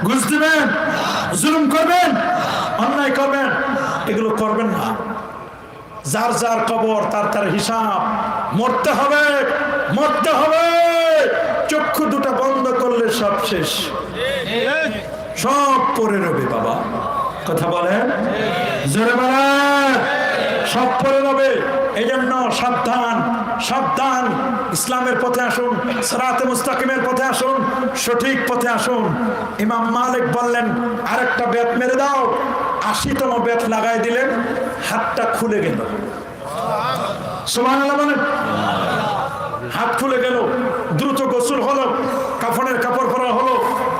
ঘুষ দিবেন, জুলুম করবেন, অন্যায় করবেন, এগুলো করবেন না। যার যার কবর তার হিসাব। মরতে হবে। চক্ষু দুটা বন্ধ করলে সব শেষ, সব পড়ে রবে বাবা। কথা বলেন, জোরে বলেন। সব পড়ে রবে। এই জন্য সাবধান। ইসলামের পথে আসুন, সিরাতে মুস্তাকিমের পথে আসুন, সঠিক পথে আসুন। ইমাম মালিক বললেন, আরেকটা বেত মেরে দাও। 80তম বেত লাগাই দিলেন, হাতটা খুলে গেল। সুবহানাল্লাহ বলেন। হাত খুলে গেল। দ্রুত গোসল হলো, কাফনের কাপড় পরা হলো,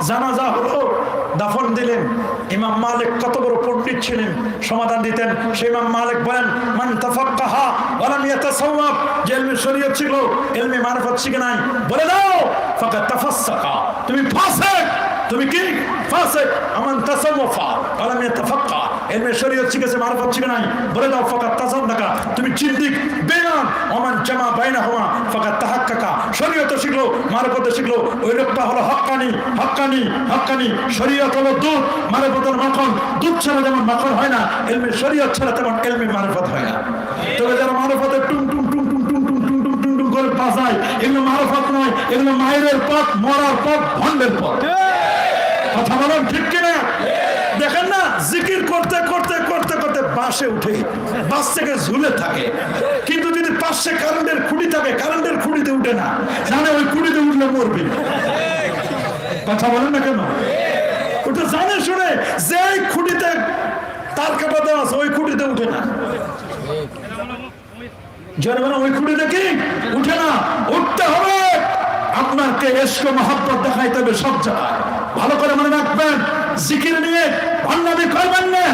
জানাজা হলো, দাফন দিলেন। ইমাম মালিক কত বড় পণ্ডিত ছিলেন, সমাধান দিতেন। সেই ইমাম মালিক বলেন, মান তাফাক্কাহা ওয়া লাম ইয়াতাসাওয়াব। যে ইলমে শরীয়ত ছিল, ইলমে মারিফত শিখে নাই, বলে দাও ফাকাত তাফাসসাকা, তুমি ফাসিক। তুমি কি ফাসিক? আমান তাসাওয়াফা ওয়া লাম ইয়াতাফাক্কা, ইলমে শরীয়ত শিখেছে, মারিফত শিখে নাই, বলে দাও ফাকাত তাসাদ্দাকা, তুমি জিন্দিক বেঈমান। ওমান জামা বাইনাহুমা ফাকাত তাহাক্কাকা, শরীয়ত শিখলো, মারিফত শিখলো, ওই লোকটা হলো হক্কানি। শরীয়ত হলো দুধ, মারিফত হলো মাখন। দুধ ছাড়া যেমন মাখন হয় না, ইলমে শরীয়ত ছাড়া তেমন ইলমে মারিফত হয় না। তবে যারা মারিফতে টুং টুং করে বাজায়, এগুলো মারিফত নয়, এগুলো মায়ের পথ, মরার পথ, ভণ্ডের পথ। কথা বলেন ঠিক কিনা? দেখেন না, জিকির করতে বাসে উঠে, বাস থেকে ঝুলে থাকে, কিন্তু যদি পাশে কারেন্টের খুঁটি থাকে, কারেন্টের খুঁটিতে উঠে না, জানে ওই খুঁটিতে উঠলে মরবে। কথা বলেন না কেন? ওটা জানে শুনে যে খুঁটিতে তার কাটা দেওয়া আছে, ওই খুঁটিতে উঠে না। জনগণ ওই খুঁটিতে কি উঠে না? উঠতে হবে। আপনাকে ইশক ও মহব্বত দেখাইতে হবে সব জায়গায়। ভালো করে মনে রাখবেন, জিকির নিয়ে ভান্ডামি করবেন না।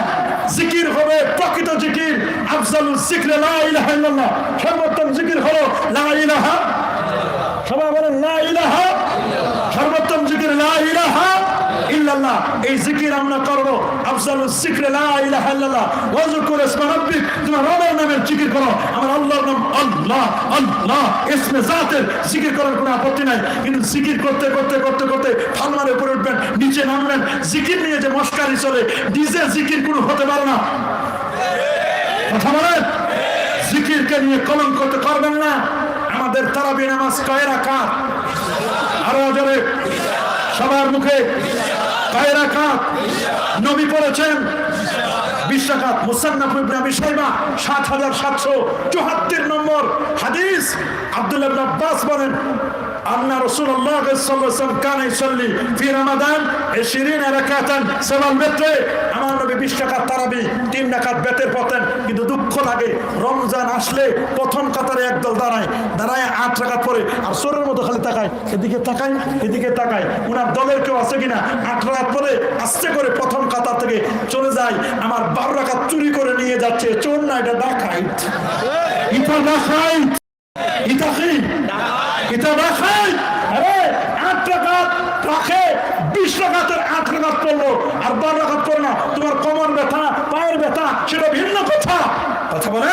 জিকির হবে প্রকৃত জিকির। আফজালুল যিকরি লা ইলাহা ইল্লাল্লাহ। সর্বোত্তম জিকির হলো লা ইলাহা। সবাই বলেন লা ইলাহা। সর্বোত্তম জিকির লা ইলাহা ইল্লাল্লাহ। এই জিকির আমরা করব। আফজালুল যিকরি লা ইলাহা ইল্লাল্লাহ। ওয়াজকুর ইসমা রাব্বিক, তোমার রবের নামের জিকির করো। আমার আল্লাহর নাম আল্লাহ, ইসমে জাতের জিকির করার কোনো আপত্তি নাই। কিন্তু জিকির করতে ফালমারে উপরে উঠবেন, নিচে নামবেন। জিকির নিয়ে যে মস্কারি চলে, ডিজে জিকির কোনো হতে পারে না। কথা বলেন, জিকিরকে নিয়ে কলঙ্ক করবেন না। আমাদের তারাবি নামাজ কয় রাকাত? আরো জোরে সবার মুখে, কয় রাকাত? নবী পড়েছেন 20 রাকাত। মুসান্নাফ ইবনে আবি শাইবা 7774 নম্বর হাদিস। আব্দুল্লাহ ইবনে আব্বাস বলেন, আন্না রাসূলুল্লাহ সাল্লাল্লাহু আলাইহি ওয়াসাল্লাম কানা ইসাল্লি ফি রমাদান 20 রাকাতান সালাল বেতে। আমার নবী 20 রাকাত তারাবি, 3 রাকাত বেতের পড়তেন। কিন্তু দুঃখ লাগে, রমজান আসলে প্রথম কাতারে একদল দাঁড়ায় 8 রাকাত পড়ে, আর চোরের মতো খালি তাকায়, এদিকে তাকায়। উনার দলের কেউ আছে কিনা? 8 রাকাত পড়ে আস্তে করে প্রথম কাতার থেকে চলে যায়। আমার 12 রাকাত চুরি করে নিয়ে যাচ্ছে। চোর না, এটা ডাকাইত। এটা রাখাই। আরে 8 রাকাত রাখে, 20 রাকাতের 8 রাকাত পড়লো, আর 12 রাকাত পড়লো না। তোমার কোমর ব্যথা, পায়ের ব্যথা, সেটা ভিন্ন কথা বলে।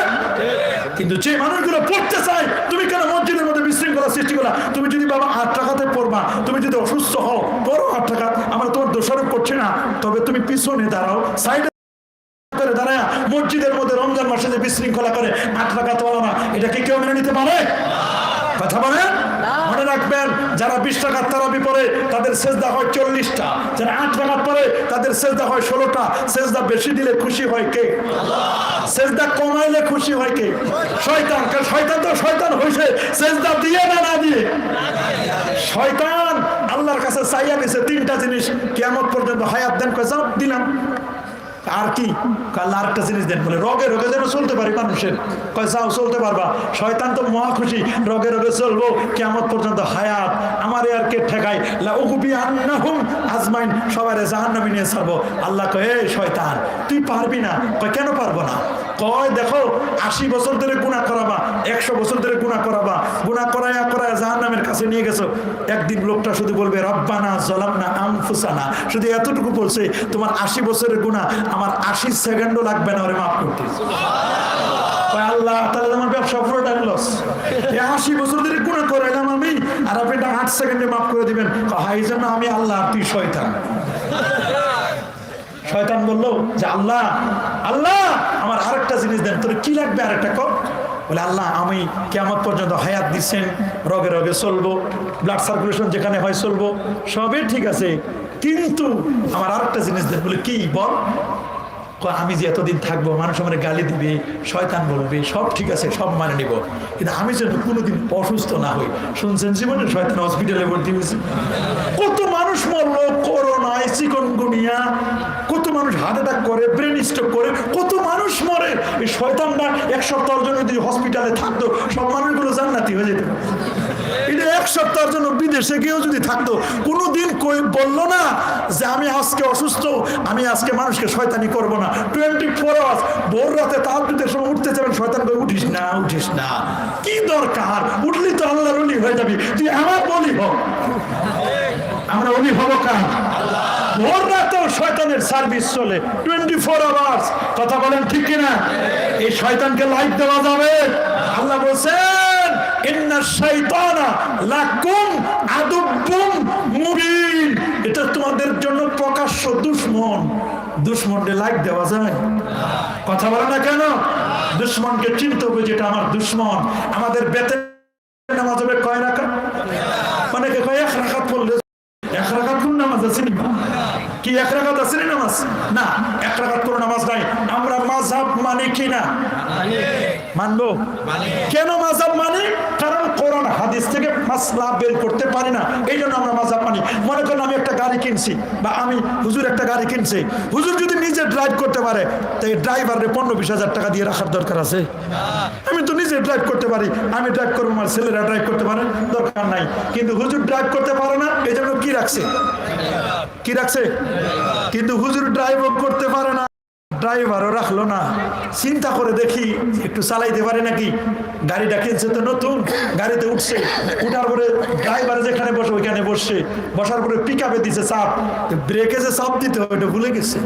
কিন্তু যে মানুষগুলো পড়তে চায়, তুমি কেন মসজিদের মধ্যে বিশৃঙ্খলা সৃষ্টি করা? তুমি যদি বাবা 8 রাকাতে পড়বা, তুমি যদি অসুস্থ হও, পড়ো 8 রাকাত। আমরা তোমার দোষারোপ করছি না, তবে তুমি পিছনে দাঁড়াও, সাইডে দাঁড়ায়। মসজিদের মধ্যে রমজান মাসে যে বিশৃঙ্খলা করে 8 রাকাত ওয়ালা না, এটা কি কেউ মেনে নিতে পারে? কথা বলেন। মনে রাখবেন, যারা 20 রাকাত তারাবি পড়ে তাদের সেজদা হয় 40টা, যারা 8 রাকাত পড়ে তাদের সেজদা হয় 16টা। সেজদা বেশি দিলে খুশি হয় কে? সেজদা কমাইলে খুশি হয় কে? শয়তান। কারণ শয়তান তো শয়তান হইছে সেজদা দিয়ে না দিয়ে। শয়তান আল্লাহর কাছে চাইয়া নিছে 3টা জিনিস, কিয়ামত পর্যন্ত হায়াত দেন, কয় যাও দিলাম। আর কি? আল্লাহ আরেকটা জিনিস দেন, বলে রোগে রোগে যেন চলতে পারি মানুষের, কয় যাও চলতে পারবা। শয়তান তো মহা খুশি, রোগে রোগে চলবো কিয়ামত পর্যন্ত হায়াত, আমারে আর কে ঠেকাই, লা উগবি আন্নাহুম আজমাইন, সবারে জাহান্নামে নিয়ে ছাড়বো। আল্লাহ কয় এই শয়তান তুই পারবি না। কয় কেন পারবো না? কয় দেখো 80 বছর ধরে গুনাহ করাবা, 100 বছর ধরে গুনাহ করাবা, গুনাহ করায়া করায়া জাহান্নামের কাছে নিয়ে গেছো। একদিন লোকটা শুধু বলবে রব্বানা যালামনা আনফুসানা, শুধু এতটুকু বলছে, তোমার 80 বছরের গুনাহ আমার 80 সেকেন্ডও লাগবে না ওরে মাফ করতে। কয় আল্লাহ তাহলে আমার ব্যবসা পুরোটা লস, 80 বছর ধরে গুনাহ করাইলাম আমি, আর আপনি 8 সেকেন্ডে মাফ করে দিবেন। এই জন্য আমি আল্লাহ, তুই শয়তান। শয়তান বললো যে আল্লাহ আল্লাহ আমার আরেকটা জিনিস দেন। তোর কি লাগবে আরেকটা কর? বলে আল্লাহ আমি কিয়ামত পর্যন্ত হায়াত দিচ্ছেন, রগে রগে চলবো, ব্লাড সার্কুলেশন যেখানে হয় চলবো, সবই ঠিক আছে, কিন্তু আমার আরেকটা জিনিস দেন। বলে কি বল? আমি যে এতদিন থাকবো, মানুষ আমার গালি দিবে, শয়তান বলবে, সব ঠিক আছে, সব মানে নিব, কিন্তু আমি যেন কোনোদিন অসুস্থ না হই। শুনছেন জীবনে শয়তান হসপিটালে ভর্তি হয়েছে, কত মানুষ মরলো করোনায়, চিকনগুনিয়া, কত মানুষ হার্ট অ্যাটাক করে, ব্রেন স্ট্রোক করে, কত মানুষ মরে। এই শয়তানটা 1 সপ্তাহের জন্য যদি হসপিটালে থাকতো, সব মানুষগুলো জান্নাতি হয়ে যেত। এটা 1 সপ্তাহের জন্য বিদেশে গিয়েও যদি থাকতো, কোনোদিন কই বললো না যে আমি আজকে অসুস্থ, আমি আজকে মানুষকে শয়তানি করবো না। 24 আওয়ার্স ভোর রাতে তাহাজ্জুদের সময় উঠতে যাবেন, শয়তান কই উঠিস না উঠিস না, কি দরকার, উঠলি তো আল্লাহর ওলি হয়ে যাবি, তুই আমার বলি হ। আমরা ওলি হব কার? ভোর রাতেও শয়তানের সার্ভিস চলে 24 আওয়ার্স। কথা বলেন ঠিক কিনা? এই শয়তানকে লাইফ দেওয়া যাবে? আল্লাহ বলছেন ইন্না শাইতানা লাকুম আদুব্বুম মুবিন, এটা তোমাদের জন্য প্রকাশ্য দুশমন। দুশমনকে লাইক দেওয়া যায়? কথা বলে না কেন? দুশমনকে চিনতে হবে, যেটা আমার দুশমন। আমাদের বেতে নামাজ হবে কয় রাকাত? অনেকে কয় 1 রাকাত পড়লে 1 রাকাত কোন নামাজ আছে কি? 1 রাকাত আছে নামাজ? না, 1 রাকাত কোনো নামাজ নাই। আমরা মাযহাব মানি কি না? মানবো। কেন মাযহাব মানি? কারণ কোরআন হাদিস থেকে মাসলা বের করতে পারি না, এই জন্য আমরা মাযহাব মানি। মনে করেন আমি একটা গাড়ি কিনছি, বা আমি হুজুর একটা গাড়ি কিনছে, হুজুর যদি নিজে ড্রাইভ করতে পারে, তাই ড্রাইভারে 15-20 হাজার টাকা দিয়ে রাখার দরকার আছে? আমি তো নিজে ড্রাইভ করতে পারি, আমি ড্রাইভ করবো, আমার ছেলেরা ড্রাইভ করতে পারে, দরকার নাই। কিন্তু হুজুর ড্রাইভ করতে পারে না, এই জন্য কি রাখছে? কি রাখছে? কিন্তু হুজুর ড্রাইভও করতে পারে না, ড্রাইভারও রাখলো না। চিন্তা করে দেখি একটু চালাইতে পারে নাকি? গাড়িটা কিনছে তো নতুন, গাড়িতে উঠছে, উঠার পরে ড্রাইভার যেখানে বসে ওইখানে বসছে, বসার পরে পিকআপে দিছে চাপ, ব্রেকে যে চাপ দিতে হয় ওটা ভুলে গেছে।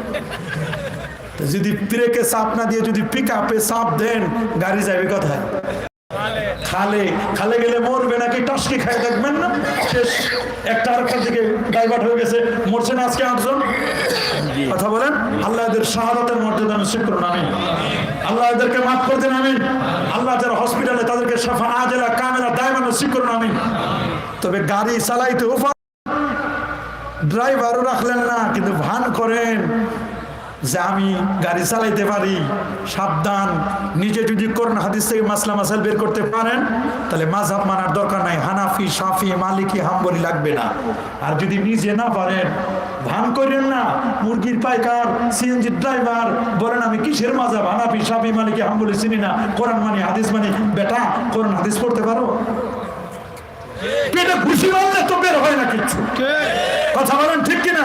যদি ব্রেকে চাপ না দিয়ে যদি পিকআপে চাপ দেন, গাড়ি যাবে কোথায়? খালে। খালে গেলে মরবে নাকি টাসকি খায় দেখবেন না? শেষ। একটা আরেকটার দিকে ডাইভার্ট হয়ে গেছে, মরছে না আজকে 8 জন। কথা বলেন। আল্লাহ এদের শাহাদাতের মর্যাদা নসিব করুন, আমিন। আল্লাহ এদেরকে মাফ করে দেন, আমিন। আল্লাহ যারা হসপিটালে তাদেরকে শাফা আজেলা কামেলা দায়মা নসিব করুন, আমিন। তবে গাড়ি চালাইতে ড্রাইভারও রাখলেন না, কিন্তু ভান করেন যে আমি গাড়ি চালাইতে পারি। সাবধান, নিজে যদি কোরআন হাদিস থেকে মাসলা মাসাইল বের করতে পারেন, তাহলে মাযহাব মানার দরকার নাই। হানাফি, শাফি, মালিকি, হাম্বলি লাগবে না। আর যদি নিজে না পারেন, ভান করেন না মুরগির পাইকার, সিএনজি ড্রাইভার, বলেন আমি কিসের মাযহাব, হানাফি, শাফি, মালিকি, হাম্বলি চিনি না, কোরআন মানি, হাদিস মানি। বেটা, কোরআন হাদিস পড়তে পারো? পেটে ঘুষি মারলে তো বের হয় না কিছু। কথা বলেন ঠিক কিনা?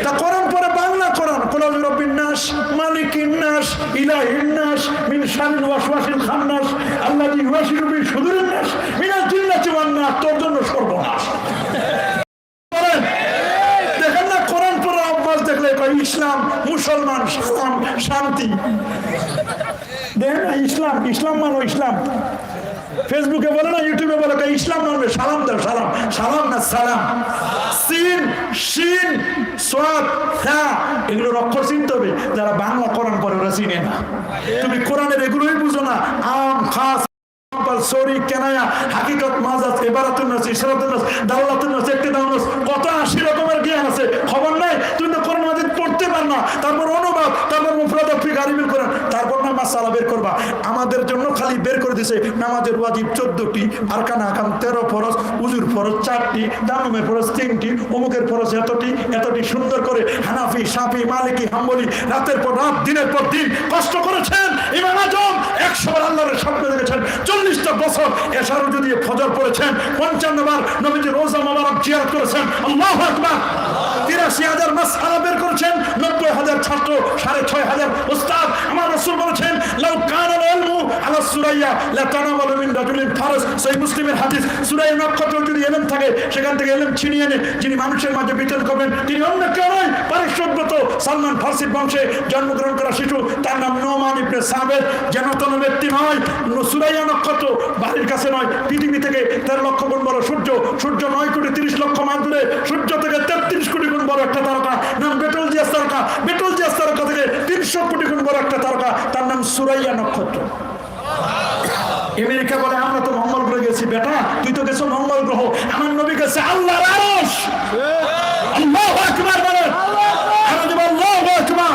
তা কোরআন পরে বাংলা কোরআন, কুল রব্বিন নাস, মালিকিন নাস, ইলাহিন নাস, মিন শারিল ওয়াসওয়াসিল খান্নাস, আল্লাযী ইউওয়াসওয়িসু ফি সুদুরিন নাস, মিনাল জিন্নাতি ওয়ান নাস। তোর জন্য সর্বনাশ। বলেন, দেখেন না কোরআন পড়ার অভ্যাস দেখলে কয় ইসলাম, মুসলমান, সালাম, শান্তি। দেখেন না ইসলাম, ইসলাম মানো ইসলাম। ফেসবুকে বলে না, ইউটিউবে বলে ইসলাম মানবে, সালাম দাও, সালাম। সালাম না সালাম। সিন, শিন, সাদ, থা, এগুলোর অক্ষর চিনতে হবে। যারা বাংলা কোরআন পড়ে ওরা চিনে না। তুমি কোরআনের এগুলোই বুঝো না, আম, খাস, সরি কেনায়া হাকিকত মাজাজ ইবারাতুন নাস ইশরাতুন নাস দাওলাতুন নাস ইক্তিদাউন নাস কত 80 রকমের জ্ঞান আছে খবর নাই তুমি তো কোরআন মাজিদ পড়তে পার না তারপর অনুবাদ তারপর মুফরাদ ফি গারিবিল কোরআন তারপর না মাসালা বের করবা আমাদের জন্য খালি বের করে দিয়েছে নামাজের ওয়াজিব 14টি আরকান আহকাম 13 ফরজ উজুর ফরজ 4টি তায়াম্মুমের ফরজ 3টি অমুকের ফরজ এতটি সুন্দর করে হানাফি শাফি মালিকি হাম্বলি রাতের পর রাত দিনের পর দিন কষ্ট করেছেন ইমাম আজম 100 বার আল্লাহর স্বপ্ন দেখেছেন 40টা বছর এশার যদি ফজর পড়েছেন 55 বার নবীজি রোজা মোবারক জিয়ারত করেছেন আল্লাহু আকবার ৮৩,০০০ মাসআলা বের করেছেন ৯০,০০০ ছাত্র ৬৫,০০০ উস্তাদ আমার রাসূল বলেছেন লাউ কানাল ইলমু আলা সুরাইয়া লা তানাওয়ালু মিন রাজুলিন ফারস সহিহ মুসলিমের হাদিস সুরাইয়া নক্ষত্র যদি ইলম থাকে সেখান থেকে ইলম ছিনিয়ে এনে যিনি মানুষের মাঝে বিতরণ করবেন তিনি অন্য কেউ নয় পারিশুদ্ধ সালমান ফারসির বংশে জন্মগ্রহণ করা শিশু তার নাম নোমান ইবনে সাবেত যেন কোনো ব্যক্তি নয় সুরাইয়া নক্ষত্র বাড়ির কাছে নয় পৃথিবী থেকে 13 লক্ষ গুণ বড় সূর্য 9 কোটি 30 লক্ষ মাইল দূরে সূর্য থেকে 33 কোটি গুণ বড় একটা তারকা নাম বেটলজিয়াস তারকা থেকে 300 কোটি গুণ বড় একটা তারকা তার নাম সুরাইয়া নক্ষত্র আমেরিকা বলে আমরা তো মঙ্গল গ্রহে গেছি বেটা তুই তো গেছো মঙ্গল গ্রহ আমার নবী গেছে আল্লাহর আরশ আল্লাহু আকবার বলে আল্লাহু আকবার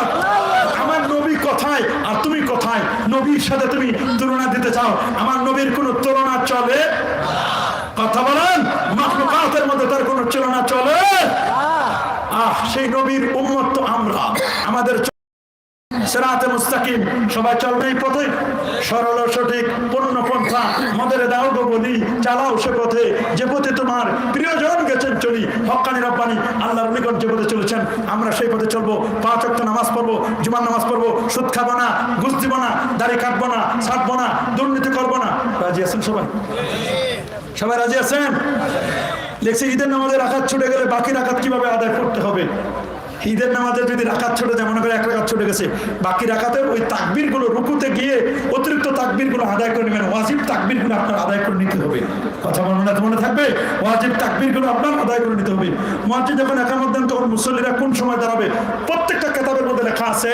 আমার নবী কোথায় আর তুমি কোথায় নবীর সাথে তুমি তুলনা দিতে চাও আমার নবীর কোনো তুলনা চলে কথা বলেন মাখলুকাতের মধ্যে তার কোনো তুলনা চলে সেই নবীর উম্মত তো আমরা আমাদের সিরাতে মুস্তাকিম সবাই চলবে এই পথে সরল সঠিক পূর্ণ পন্থা আমাদের দাও গো বলি চালাও সে পথে যে পথে তোমার প্রিয়জন গেছেন চলি হক্কানি রব্বানি আল্লাহর নিকট যে পথে চলেছেন আমরা সেই পথে চলবো 5 ওয়াক্ত নামাজ পড়বো জুমার নামাজ পড়বো সুদ খাবো না ঘুষ দিব না দাড়ি কাটবো না ছাড়বো না দুর্নীতি করবো না রাজি আছেন সবাই রাজি আছেন লেখছে ঈদের নামাজে রাকাত ছুটে গেলে বাকি রাকাত কিভাবে আদায় করতে হবে ঈদের নামাজে যদি রাকাত ছুটে যায় মনে করে 1 রাকাত ছুটে গেছে বাকি রাকাতে ওই তাকবীরগুলো রুকুতে গিয়ে অতিরিক্ত তাকবীরগুলো আদায় করে নেবেন ওয়াজিব তাকবীরগুলো আপনার আদায় করে নিতে হবে কথা বলবেন না মনে থাকবে ওয়াজিব তাকবীরগুলো আপনার আদায় করে নিতে হবে মুয়াজ্জিন যখন একামত দেন তখন মুসল্লিরা কোন সময় দাঁড়াবে প্রত্যেকটা কিতাবের মধ্যে লেখা আছে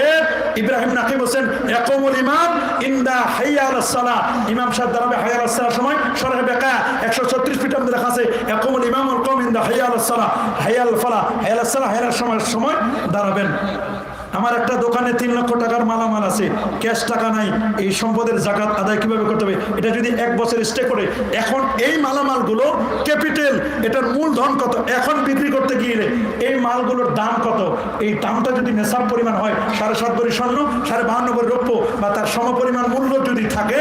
ইব্রাহিম নাকি বলেন ইয়াকুমুল ইমাম ইনদা হাইয়া আলাস সালাহ ইমাম সাহেব দাঁড়াবে হাইয়া আলাস সালাহ সময় সূরা বাকারা 136 ফিটের মধ্যে লেখা আছে ইয়াকুমুল ইমামুল কওম ইনদা হাইয়া আলাস সালাহ হাইয়া আল ফালাহ হাইয়া আলাস সালাহ হাইয়া সময় দাঁড়াবেন আমার একটা দোকানে 3 লক্ষ টাকার মালামাল আছে ক্যাশ টাকা নাই এই সম্পদের যাকাত আদায় কিভাবে করতে হবে এটা যদি 1 বছর স্টে করে এখন এই মালামালগুলো ক্যাপিটাল এটার মূলধন কত এখন বিক্রি করতে গিয়ে এই মালগুলোর দাম কত এই দামটা যদি নেশাব পরিমাণ হয় 7.5 ভরি স্বর্ণ 52 ভরি রৌপ্য বা তার সমপরিমাণ মূল্য যদি থাকে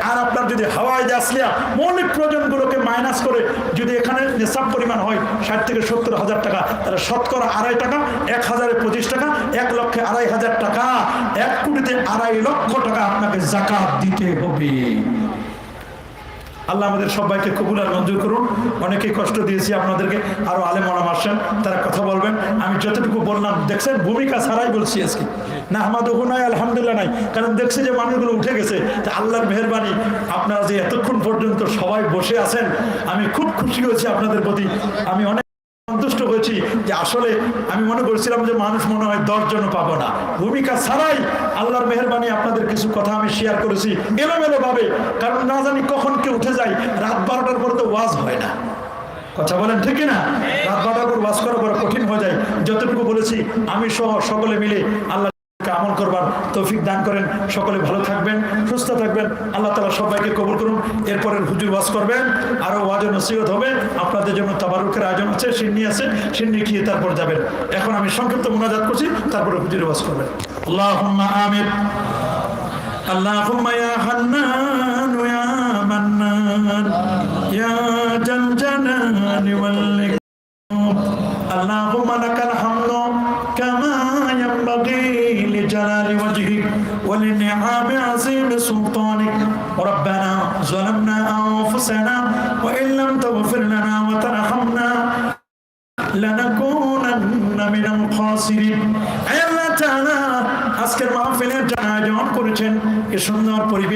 আর আপনার যদি হাওয়ায় আসলিয়া মৌলিক প্রয়োজনগুলোকে মাইনাস করে যদি এখানে নেশাব পরিমাণ হয় 60 থেকে 70 হাজার টাকা তাহলে শতকরা 2.5 টাকা 1000-এ 25 টাকা 1 লক্ষে 2,500 টাকা 1 কোটিতে 2.5 লক্ষ টাকা আপনাকে যাকাত দিতে হবে আল্লাহ আমাদের সবাইকে কবুল আর মঞ্জুর করুন অনেকেই কষ্ট দিয়েছি আপনাদেরকে আরো আলেম ওলামা আসেন তারা কথা বলবেন আমি যতটুকু বললাম দেখছেন ভূমিকা ছাড়াই বলছি আজকে না আহমাদুহু নাই আলহামদুলিল্লাহ নাই কারণ দেখছি যে মানুষগুলো উঠে গেছে তা আল্লাহর মেহেরবানি আপনারা যে এতক্ষণ পর্যন্ত সবাই বসে আছেন আমি খুব খুশি হয়েছি আপনাদের প্রতি আমি অনেক সন্তুষ্ট হয়েছি যে আসলে আমি মনে করছিলাম যে মানুষ মনে হয় 10 জনও পাবো না ভূমিকা ছাড়াই আল্লাহর মেহেরবানি আপনাদের কিছু কথা আমি শেয়ার করেছি এলোমেলো ভাবে কারণ না জানি কখন কে উঠে যায় রাত 12টার পরে তো ওয়াজ হয় না কথা বলেন ঠিক না রাত 12টার পর ওয়াজ করা বড় কঠিন হয়ে যায় যতটুকু বলেছি আমি সহ সকলে মিলে আল্লাহ আমল করবার তৌফিক দান করেন সকলে ভালো থাকবেন সুস্থ থাকবেন আল্লাহ তাআলা সবাইকে কবুল করুন এরপরে হুজুর ওয়াজ করবেন আরো ওয়াজ ও নসিহত হবে আপনাদের জন্য তাবারুকের আয়োজন আছে সিন্নি আছে সিন্নি খেয়ে তারপর যাবেন এখন আমি সংক্ষিপ্ত মুনাজাত করছি তারপরে হুজুর ওয়াজ করবেন আল্লাহুম্মা আমিন আল্লাহুম্মা ইয়া হান্নান ইয়া মান্নান ইয়া জাল জালালি ওয়াল ইকরাম আল্লাহুম্মা লাকাল হামদু কামা ينبغي لجلال وجهك ولنعم عظيم سلطانك ربنا ظلمنا أنفسنا وإن لم تغفر لنا وترحمنا لنكونن من الخاسرين আল্লাহ তাআলা আজকের মাহফিলের আয়োজন করেছেন কি সুন্দর পরিবেশ